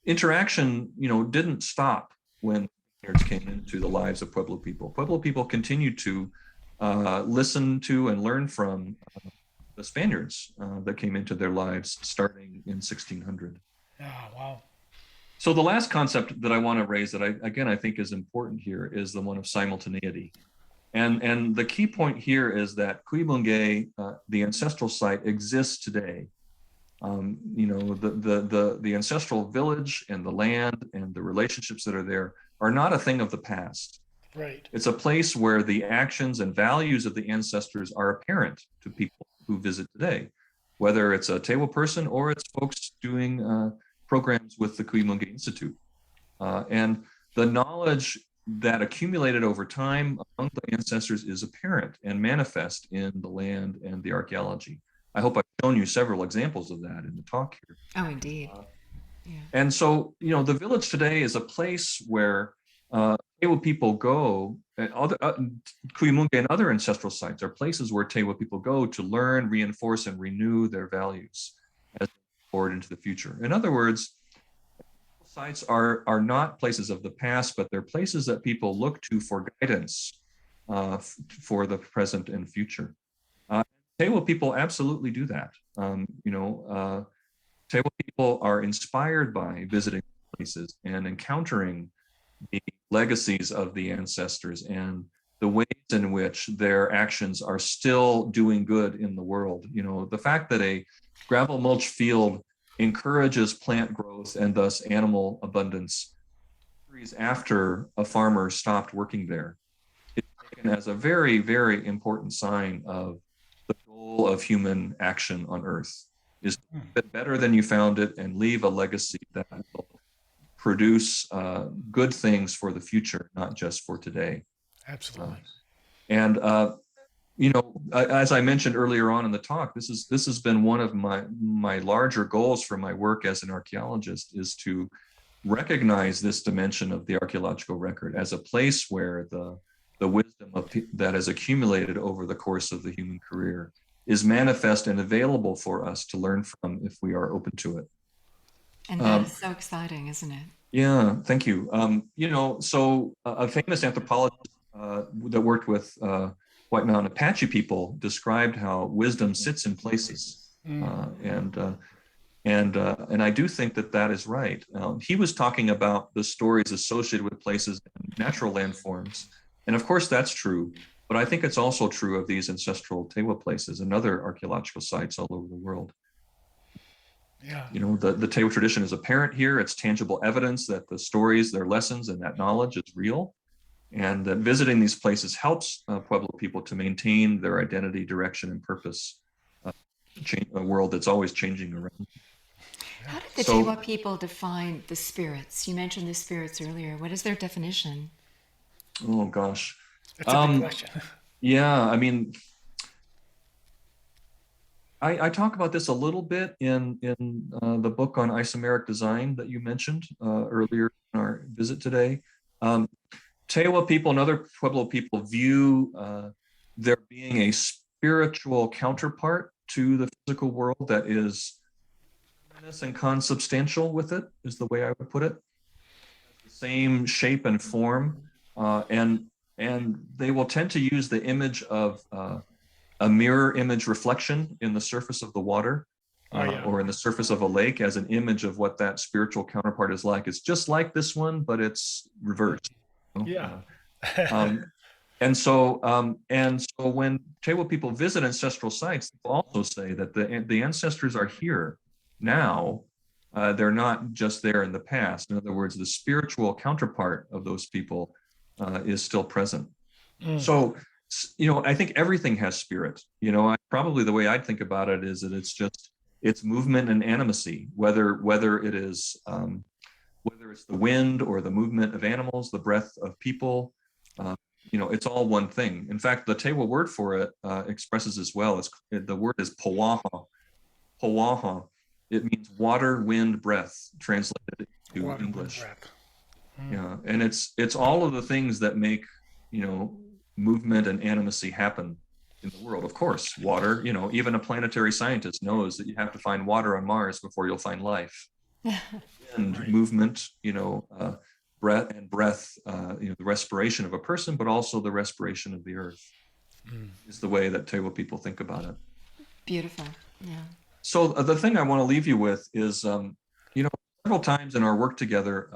interaction, didn't stop when Spaniards came into the lives of Pueblo people. Pueblo people continued to listen to and learn from the Spaniards that came into their lives starting in 1600. Yeah, wow. So the last concept that I want to raise that I think is important here is the one of simultaneity. And the key point here is that Cuyamungue, the ancestral site, exists today. The ancestral village and the land and the relationships that are there are not a thing of the past. Right. It's a place where the actions and values of the ancestors are apparent to people who visit today, whether it's a Tewa person or it's folks doing programs with the Cuyamungue Institute. And the knowledge that accumulated over time among the ancestors is apparent and manifest in the land and the archaeology. I hope I've shown you several examples of that in the talk here. Oh, indeed. Yeah. And so, the village today is a place where Tewa people go, and Cuyamungue and other ancestral sites are places where Tewa people go to learn, reinforce, and renew their values as they move forward into the future. In other words, sites are not places of the past, but they're places that people look to for guidance for the present and future. Tewa people absolutely do that. Tewa people are inspired by visiting places and encountering the legacies of the ancestors and the ways in which their actions are still doing good in the world. The fact that a gravel mulch field encourages plant growth and thus animal abundance after a farmer stopped working there, it's taken as a very, very important sign of the goal of human action on Earth, is to keep it better than you found it and leave a legacy that will produce good things for the future, not just for today. Absolutely. As I mentioned earlier on in the talk, this has been one of my larger goals for my work as an archaeologist, is to recognize this dimension of the archaeological record as a place where the wisdom that has accumulated over the course of the human career is manifest and available for us to learn from if we are open to it. And that is so exciting, isn't it? Yeah, thank you. So a famous anthropologist that worked with White Mountain Apache people described how wisdom sits in places, and I do think that is right. He was talking about the stories associated with places and natural landforms, and of course that's true. But I think it's also true of these ancestral Tewa places and other archaeological sites all over the world. Yeah. The Tewa tradition is apparent here. It's tangible evidence that the stories, their lessons, and that knowledge is real. And that visiting these places helps Pueblo people to maintain their identity, direction, and purpose. A world that's always changing around. How did the Tewa people define the spirits? You mentioned the spirits earlier. What is their definition? Oh gosh, That's a big question. Yeah, I mean, I talk about this a little bit in the book on isomeric design that you mentioned earlier in our visit today. Tewa people and other Pueblo people view there being a spiritual counterpart to the physical world that is luminous and consubstantial with it, is the way I would put it. The same shape and form, and they will tend to use the image of a mirror image reflection in the surface of the water, or in the surface of a lake, as an image of what that spiritual counterpart is like. It's just like this one, but it's reversed. Yeah. And so when Tewa people visit ancestral sites, they also say that the ancestors are here now. They're not just there in the past. In other words, the spiritual counterpart of those people is still present. So, I think everything has spirit. Probably the way I'd think about it is that it's movement and animacy, whether it's the wind or the movement of animals, the breath of people. It's all one thing. In fact, the Tewa word for it expresses as well. The word is Powaha. Powaha. It means water, wind, breath, translated to Water, English. wind, Yeah, and it's all of the things that make movement and animacy happen in the world. Of course, water. Even a planetary scientist knows that you have to find water on Mars before you'll find life. And Right. movement, breath, the respiration of a person, but also the respiration of the earth is the way that Tewa people think about it. Beautiful. Yeah. So the thing I want to leave you with is, several times in our work together,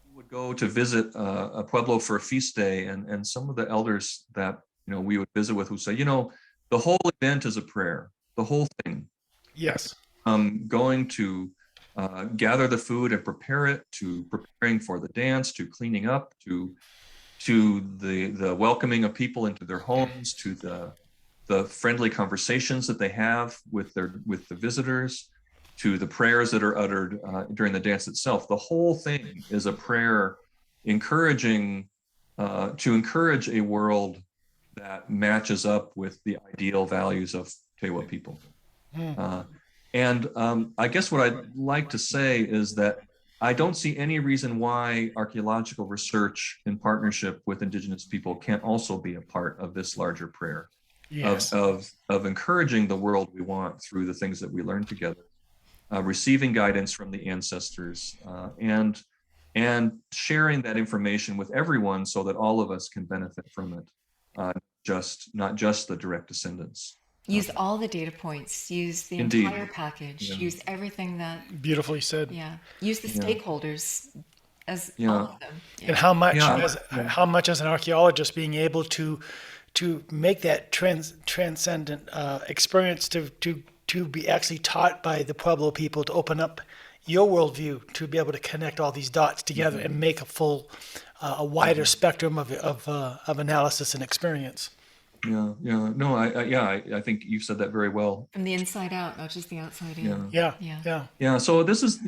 we would go to visit a Pueblo for a feast day, and some of the elders that we would visit with would say, the whole event is a prayer, the whole thing. Yes. Going to gather the food and prepare it, to preparing for the dance, to cleaning up, to the welcoming of people into their homes, to the friendly conversations that they have with the visitors, to the prayers that are uttered during the dance itself. The whole thing is a prayer to encourage a world that matches up with the ideal values of Tewa people. And I guess what I'd like to say is that I don't see any reason why archaeological research in partnership with indigenous people can't also be a part of this larger prayer. Yes. Of encouraging the world we want through the things that we learn together, receiving guidance from the ancestors, and sharing that information with everyone so that all of us can benefit from it, not just the direct descendants. Use all the data points. Use the Indeed. entire package. Yeah. Use everything that. Beautifully said. Yeah. Use the stakeholders as Yeah. all of them. Yeah. And how much, Yeah. how much as an archaeologist, being able to make that transcendent experience to be actually taught by the Pueblo people, to open up your worldview, to be able to connect all these dots together and make a full, a wider spectrum of analysis and experience. Yeah. No, I think you said that very well. From the inside out, not just the outside in. Yeah. Yeah. So this is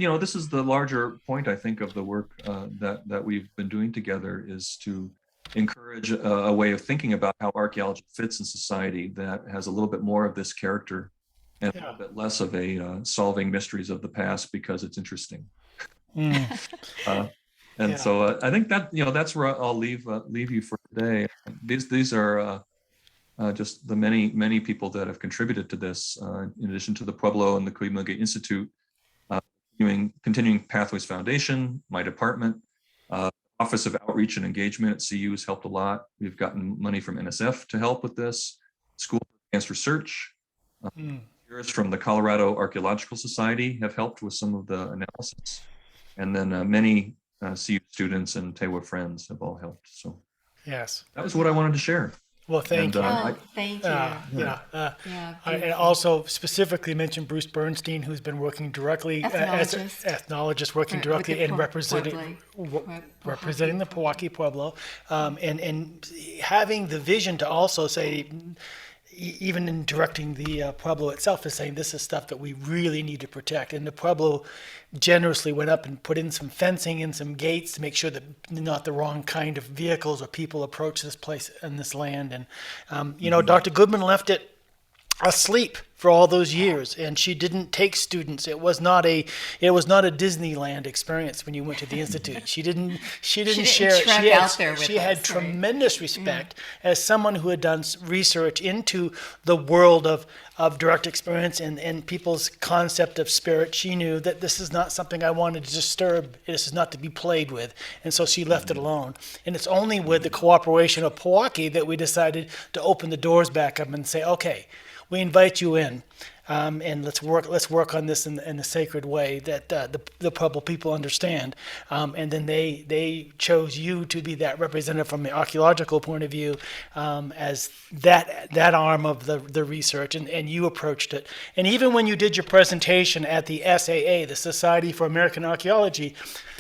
the larger point, I think, of the work that we've been doing together, is to encourage a way of thinking about how archaeology fits in society that has a little bit more of this character and a little bit less of a solving mysteries of the past because it's interesting. So I think that that's where I'll leave you for today. These are just the many people that have contributed to this, in addition to the Pueblo and the Cuyamungue Institute, continuing Pathways Foundation, my department, Office of Outreach and Engagement at CU has helped a lot. We've gotten money from NSF to help with this. School of Advanced Research, from the Colorado Archaeological Society have helped with some of the analysis, and then many CU students and Tewa friends have all helped. So Yes. that was what I wanted to share. Well, thank you. Oh, thank you. And also specifically mention Bruce Bernstein, who's been working directly as an Ethnologist. ethnologist, working With directly the and representing the Pojoaque Pueblo, and having the vision to also say, even in directing the Pueblo itself, is saying this is stuff that we really need to protect. And the Pueblo generously went up and put in some fencing and some gates to make sure that not the wrong kind of vehicles or people approach this place and this land. And, Dr. Goodman left it asleep for all those years, and she didn't take students. It was not a Disneyland experience when you went to the institute. She didn't share it. trek out there with She had us, right? tremendous respect as someone who had done research into the world of direct experience and people's concept of spirit. She knew that this is not something I wanted to disturb. This is not to be played with, and so she left it alone. And it's only with the cooperation of Pojoaque that we decided to open the doors back up and say, okay, we invite you in, and let's work on this in the sacred way that the Pueblo people understand. And then they chose you to be that representative from the archaeological point of view, as that arm of the research, and you approached it. And even when you did your presentation at the SAA, the Society for American Archaeology,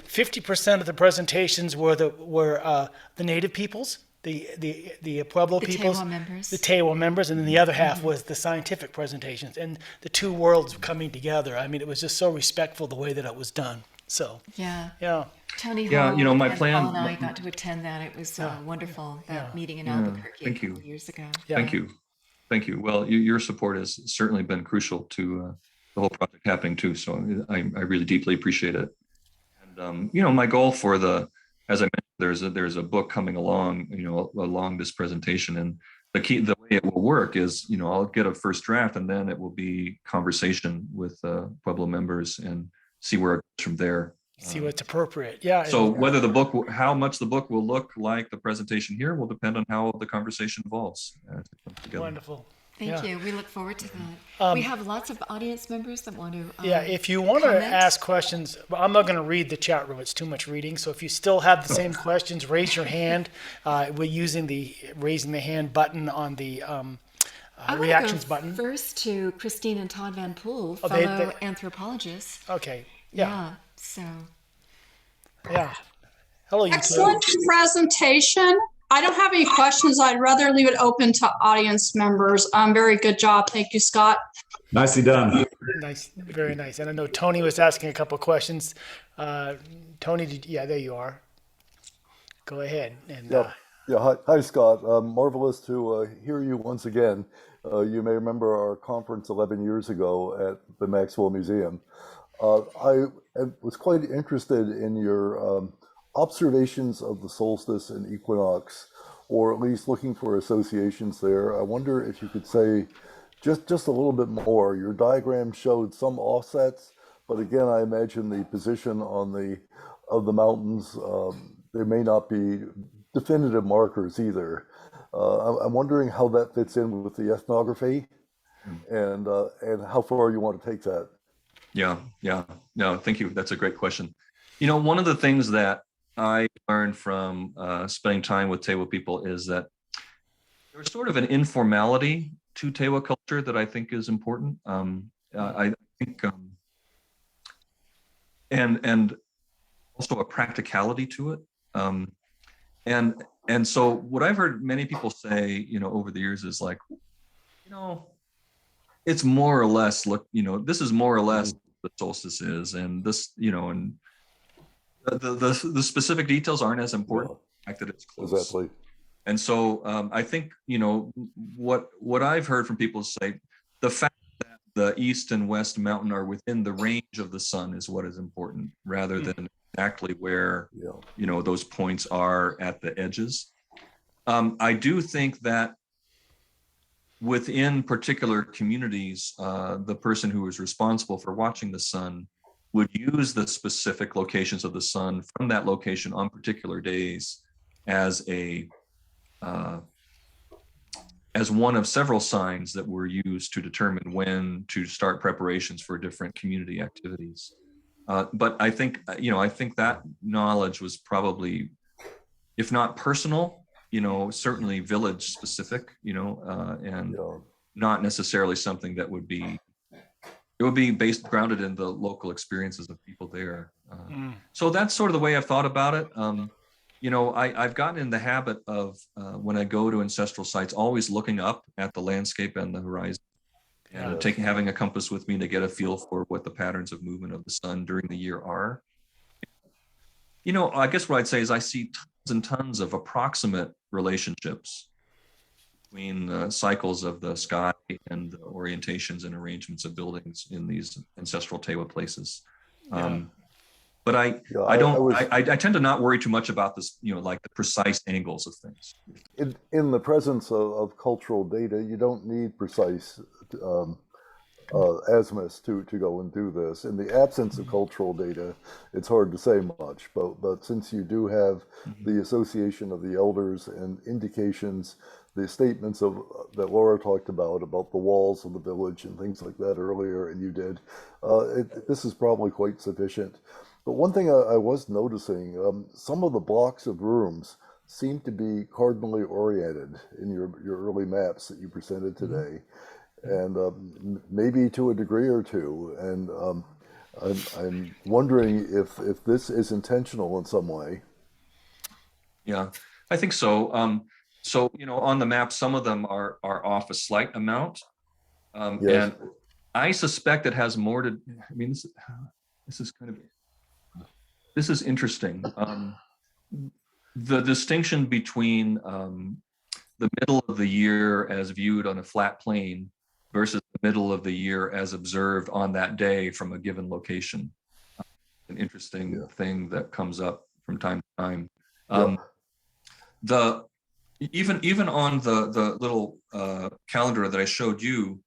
50% of the presentations were the native peoples, the Pueblo peoples, Tewa members. the Tewa members, and then the other half was the scientific presentations, and the two worlds coming together. I mean, it was just so respectful the way that it was done. So, Yeah. yeah, Tony Yeah, Hall my and plan- Paul and I got to attend that. It was wonderful, that meeting in Albuquerque thank a couple you. years ago. yeah. Thank you. Well, your support has certainly been crucial to the whole project happening too. So I really deeply appreciate it. And my goal for as I mentioned, there's a book coming along, along this presentation, and the way it will work is, I'll get a first draft, and then it will be conversation with Pueblo members and see where it goes from there. See what's appropriate. Yeah. So whether how much the book will look like the presentation here will depend on how the conversation evolves. As it comes together. Wonderful. Thank you. We look forward to that. We have lots of audience members that want to. Yeah, if you want to comment. ask questions, I'm not going to read the chat room. It's too much reading. So if you still have the same questions, raise your hand. We're using the raising the hand button on the I wanna reactions go button. first to Christine and Todd Van Poel, Oh, fellow anthropologists. Okay. Yeah. So Yeah. Hello, you two. Excellent presentation. I don't have any questions. I'd rather leave it open to audience members. Very good job. Thank you, Scott. Nicely done. Nice, very nice. And I know Tony was asking a couple of questions. Tony, yeah, there you are. Go ahead. And Hi, Scott. Marvelous to hear you once again. You may remember our conference 11 years ago at the Maxwell Museum. I was quite interested in your observations of the solstice and equinox, or at least looking for associations there. I wonder if you could say just a little bit more. Your diagram showed some offsets, but again, I imagine the position of the mountains, there may not be definitive markers either. I'm wondering how that fits in with the ethnography, and how far you want to take that. Yeah. No, thank you. That's a great question. One of the things that I learned from spending time with Tewa people is that there's sort of an informality to Tewa culture that I think is important. I think, and also a practicality to it. And so what I've heard many people say, over the years is like, it's more or less this is more or less the solstice is, and this, and the specific details aren't as important. The fact that it's close. Exactly. And so I think, what I've heard from people say, the fact that the east and west mountain are within the range of the sun is what is important, rather than exactly where, those points are at the edges. I do think that within particular communities, the person who is responsible for watching the sun would use the specific locations of the sun from that location on particular days as one of several signs that were used to determine when to start preparations for different community activities. But I think that knowledge was probably, if not personal, certainly village specific, and not necessarily something that would be grounded in the local experiences of people there. So that's sort of the way I've thought about it. I've gotten in the habit of, when I go to ancestral sites, always looking up at the landscape and the horizon, and having a compass with me to get a feel for what the patterns of movement of the sun during the year are. I guess what I'd say is I see tons and tons of approximate relationships between the cycles of the sky and the orientations and arrangements of buildings in these ancestral Tewa places. But Yeah, I don't, I was I tend to not worry too much about this, like the precise angles of things. in the presence of cultural data. You don't need precise um, azimuths to go and do this. In the absence of cultural data, it's hard to say much. But since you do have the association of the elders and indications, the statements of that Laura talked about the walls of the village and things like that earlier, and you did, this is probably quite sufficient. But one thing I was noticing, some of the blocks of rooms seem to be cardinally oriented in your early maps that you presented today, and maybe to a degree or two. And I'm wondering if this is intentional in some way. Yeah, I think so. So, on the map, some of them are off a slight amount. Yes. And I suspect it has more to, I mean, this is interesting. The distinction between the middle of the year as viewed on a flat plane versus the middle of the year as observed on that day from a given location. An interesting thing that comes up from time to time. Even on the little calendar that I showed you,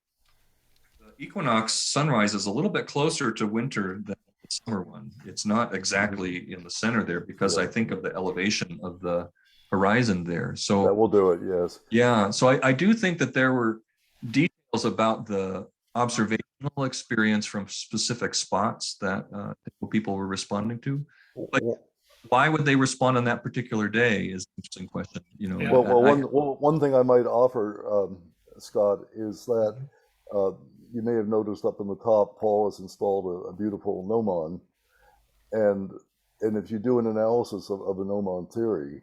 the equinox sunrise is a little bit closer to winter than the summer one. It's not exactly in the center there because I think of the elevation of the horizon there. So that will do it. Yes. Yeah. So I do think that there were details about the observational experience from specific spots that people were responding to. But why would they respond on that particular day is an interesting question. One thing I might offer, Scott, is that you may have noticed up in the top, Paul has installed a beautiful gnomon, and if you do an analysis of the gnomon theory,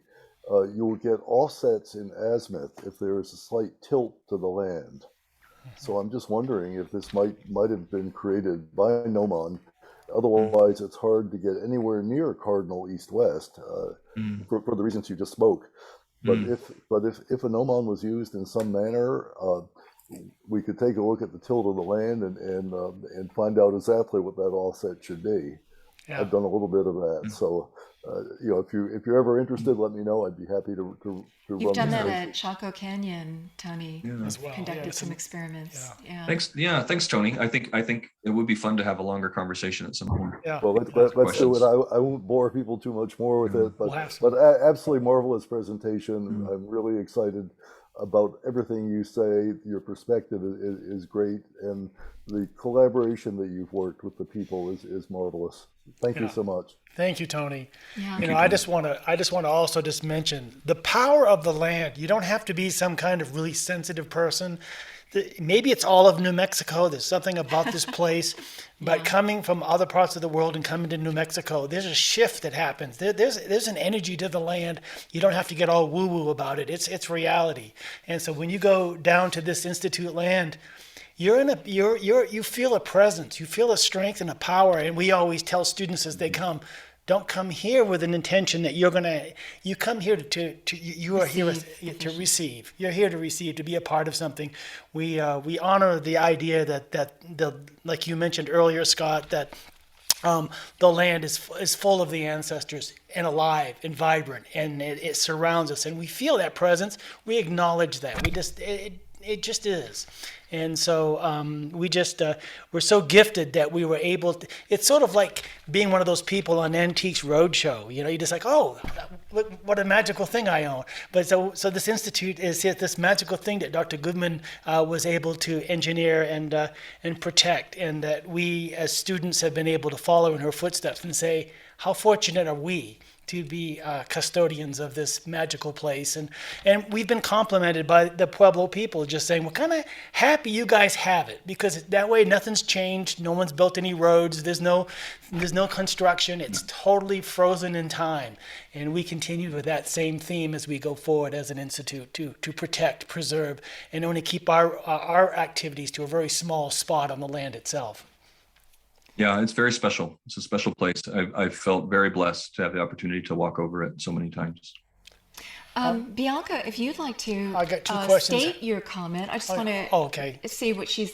you will get offsets in azimuth if there is a slight tilt to the land. So I'm just wondering if this might have been created by gnomon. Otherwise, it's hard to get anywhere near cardinal east-west for the reasons you just spoke. But if a gnomon was used in some manner, we could take a look at the tilt of the land and find out exactly what that offset should be. Yeah. I've done a little bit of that, so if you're ever interested, let me know. I'd be happy to You've done that at Chaco Canyon, Tony. As well. Conducted some experiments. Yeah. Thanks, Tony. I think it would be fun to have a longer conversation at some point. Yeah. Well, let's do it. I won't bore people too much more with it, but absolutely marvelous presentation. I'm really excited about everything you say. Your perspective is great, and the collaboration that you've worked with the people is marvelous. Thank you so much. Thank you, Tony. Yeah. I just want to also just mention the power of the land. You don't have to be some kind of really sensitive person. Maybe it's all of New Mexico. There's something about this place, but coming from other parts of the world and coming to New Mexico, there's a shift that happens. There's an energy to the land. You don't have to get all woo-woo about it. It's reality. And so when you go down to this Institute land, you feel a presence, you feel a strength and a power. And we always tell students as they come, don't come here with an intention that you come here you are here to receive. You're here to receive, to be a part of something. We honor the idea that like you mentioned earlier, Scott, that the land is full of the ancestors and alive and vibrant, and it surrounds us, and we feel that presence. We acknowledge that. It just is. And so we're so gifted that we were able to, it's sort of like being one of those people on Antiques Roadshow. You're just like, oh, look, what a magical thing I own. But so this institute is this magical thing that Dr. Goodman was able to engineer and protect, and that we as students have been able to follow in her footsteps and say, how fortunate are we to be custodians of this magical place. And we've been complimented by the Pueblo people just saying, we're kind of happy you guys have it, because that way nothing's changed. No one's built any roads. There's no construction. It's totally frozen in time. And we continue with that same theme as we go forward as an institute to protect, preserve, and only keep our activities to a very small spot on the land itself. Yeah, it's very special. It's a special place. I've felt very blessed to have the opportunity to walk over it so many times. Bianca, if you'd like to I got two questions. state your comment, I just want to okay. see what she's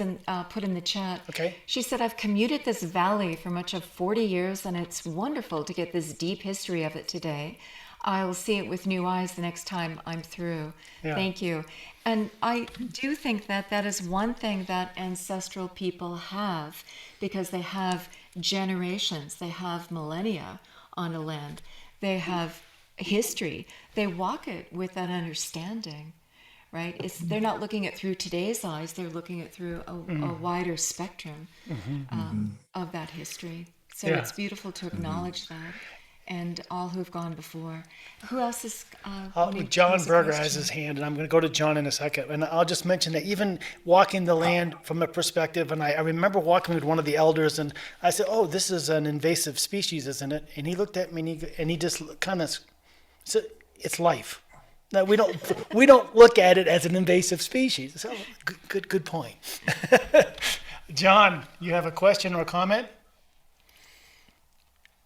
put in the chat. Okay. She said, I've commuted this valley for much of 40 years, and it's wonderful to get this deep history of it today. I'll see it with new eyes the next time I'm through. Yeah. Thank you. And I do think that that is one thing that ancestral people have, because they have generations, they have millennia on a land, they have history, they walk it with that understanding, right? They're not looking at through today's eyes, they're looking at through a wider spectrum of that history. So it's beautiful to acknowledge that, and all who've gone before. Who else is John Berger has his hand, and I'm going to go to John in a second. And I'll just mention that even walking the land from a perspective, and I remember walking with one of the elders, and I said, "Oh, this is an invasive species, isn't it?" And he looked at me, and he just kind of said, "It's life." No, we don't look at it as an invasive species. So good point. John, you have a question or a comment?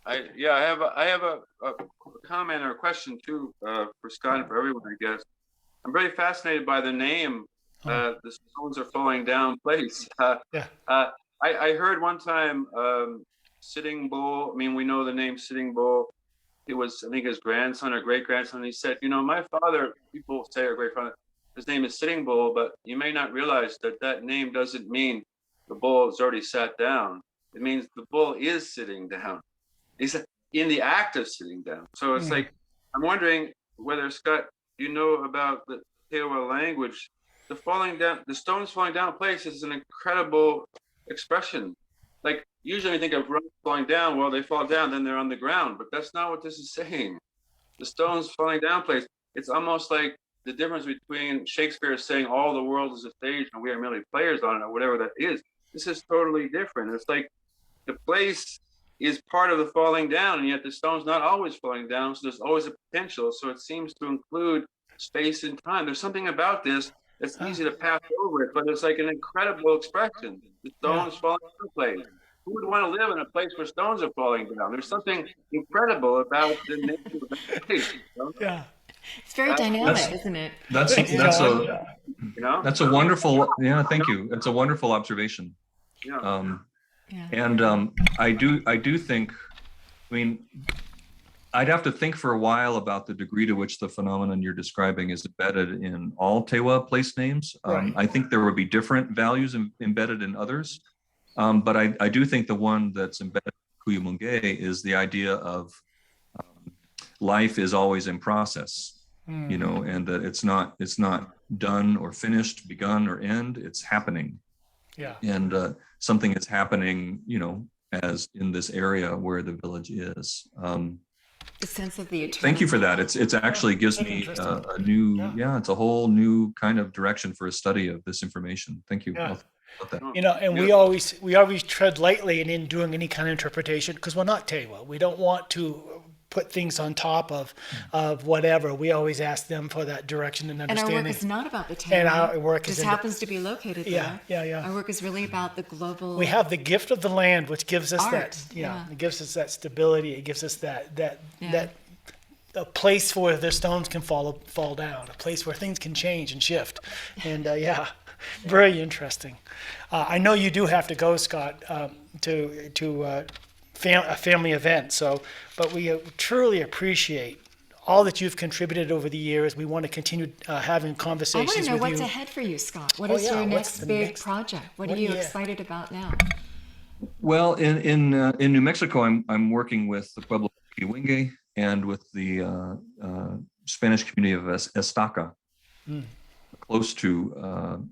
I have a comment or a question too for Scott and for everyone, I guess. I'm very fascinated by the name, the stones are falling down place. I heard one time Sitting Bull. I mean, we know the name Sitting Bull. It was, I think, his grandson or great grandson. He said, my father, people say our great father, his name is Sitting Bull, but you may not realize that name doesn't mean the bull has already sat down. It means the bull is sitting down. He's in the act of sitting down. So it's like, I'm wondering whether, Scott, you know about the Tewa language. The stones falling down place is an incredible expression. Like, usually we think of rocks falling down, well, they fall down, then they're on the ground, but that's not what this is saying. The stones falling down place, it's almost like the difference between Shakespeare saying all the world is a stage and we are merely players on it, or whatever that is. This is totally different. It's like the place is part of the falling down, and yet the stone's not always falling down, so there's always a potential. So it seems to include space and time. There's something about this that's easy to pass over it, but it's like an incredible expression. The stones falling into place. Who would want to live in a place where stones are falling down? There's something incredible about the nature of that place. Yeah. It's very dynamic, isn't it? That's a wonderful, thank you. It's a wonderful observation. Yeah. And I do think, I'd have to think for a while about the degree to which the phenomenon you're describing is embedded in all Tewa place names. Right. I think there would be different values embedded in others. But I do think the one that's embedded in Cuyamungue is the idea of life is always in process, and that it's not done or finished, begun or end, it's happening. Yeah. And something is happening, as in this area where the village is. The sense of the eternal. Thank you for that. It's actually gives me a new, it's a whole new kind of direction for a study of this information. Thank you. Yeah. That. And we always tread lightly in doing any kind of interpretation, because we're not Tewa. We don't want to put things on top of whatever. We always ask them for that direction and understanding. And our work is not about the Tewa. And our work is just happens to be located there. Yeah. Our work is really about the global. We have the gift of the land, which gives us art. It gives us that stability. It gives us that a place where the stones can fall down, a place where things can change and shift. And very interesting. I know you do have to go, Scott, to a family event. But we truly appreciate all that you've contributed over the years. We want to continue having conversations with you. I want to know what's ahead for you, Scott. What is your next big project? What are you excited about now? Well, in New Mexico, I'm working with the Pueblo of Pojoaque and with the Spanish community of Estaca, close to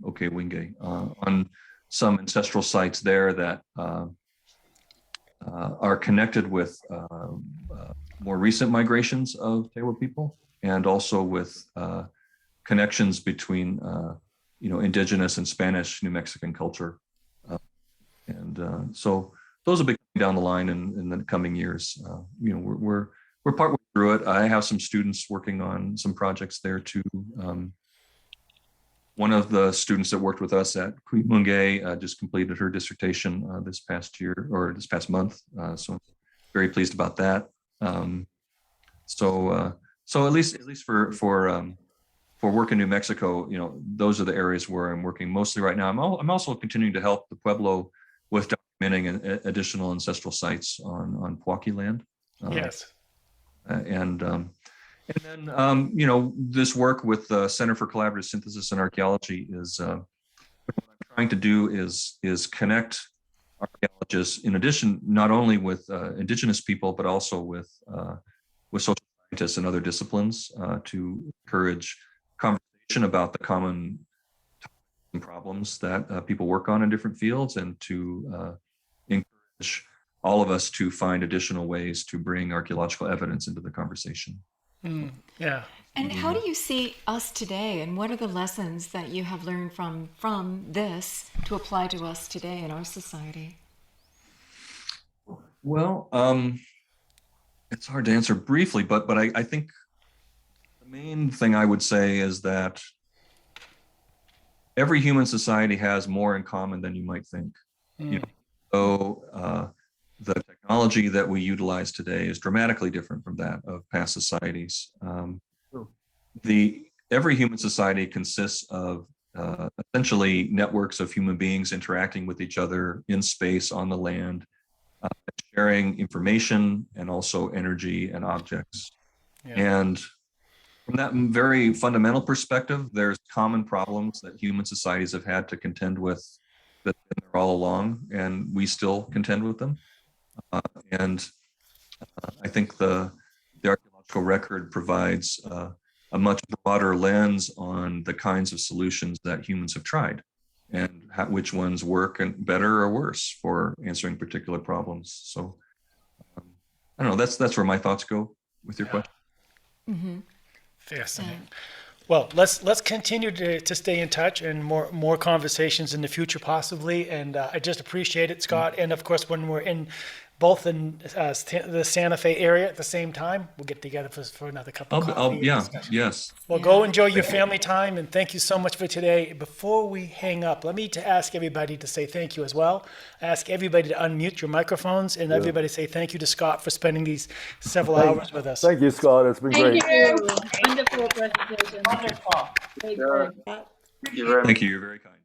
Cuyamungue, on some ancestral sites there that are connected with more recent migrations of Tewa people, and also with connections between indigenous and Spanish New Mexican culture. So those will be coming down the line in the coming years. We're partway through it. I have some students working on some projects there too. One of the students that worked with us at Cuyamungue just completed her dissertation this past month. So I'm very pleased about that. So So at least for work in New Mexico, you know, those are the areas where I'm working mostly right now. I'm also continuing to help the Pueblo with documenting additional ancestral sites on Pojoaque land. Yes. And then, you know, this work with the Center for Collaborative Synthesis and Archaeology is what I'm trying to do is connect archaeologists, in addition, not only with indigenous people, but also with social scientists and other disciplines to encourage conversation about the common problems that people work on in different fields, and to encourage all of us to find additional ways to bring archaeological evidence into the conversation. Yeah. And how do you see us today, and what are the lessons that you have learned from this to apply to us today in our society? Well, it's hard to answer briefly, but I think the main thing I would say is that every human society has more in common than you might think. You know, so the technology that we utilize today is dramatically different from that of past societies. Every human society consists of essentially networks of human beings interacting with each other in space, on the land, sharing information and also energy and objects. Yeah. And from that very fundamental perspective, there's common problems that human societies have had to contend with that have been there all along, and we still contend with them. And I think the archaeological record provides a much broader lens on the kinds of solutions that humans have tried, and which ones work and better or worse for answering particular problems. So I don't know. That's where my thoughts go with your question. Mm-hmm. Fascinating. Well, let's continue to stay in touch, and more conversations in the future possibly. And I just appreciate it, Scott. And of course, when we're both in the Santa Fe area at the same time, we'll get together for another cup of coffee. Yeah, discussion. yes. Well, go enjoy your family time, and thank you so much for today. Before we hang up, let me ask everybody to say thank you as well. I ask everybody to unmute your microphones, and everybody say thank you to Scott for spending these several hours with us. Thank you, Scott. It's been great. Thank you. Wonderful presentation. Wonderful. Great. Thank you very much. Thank you. You're very kind.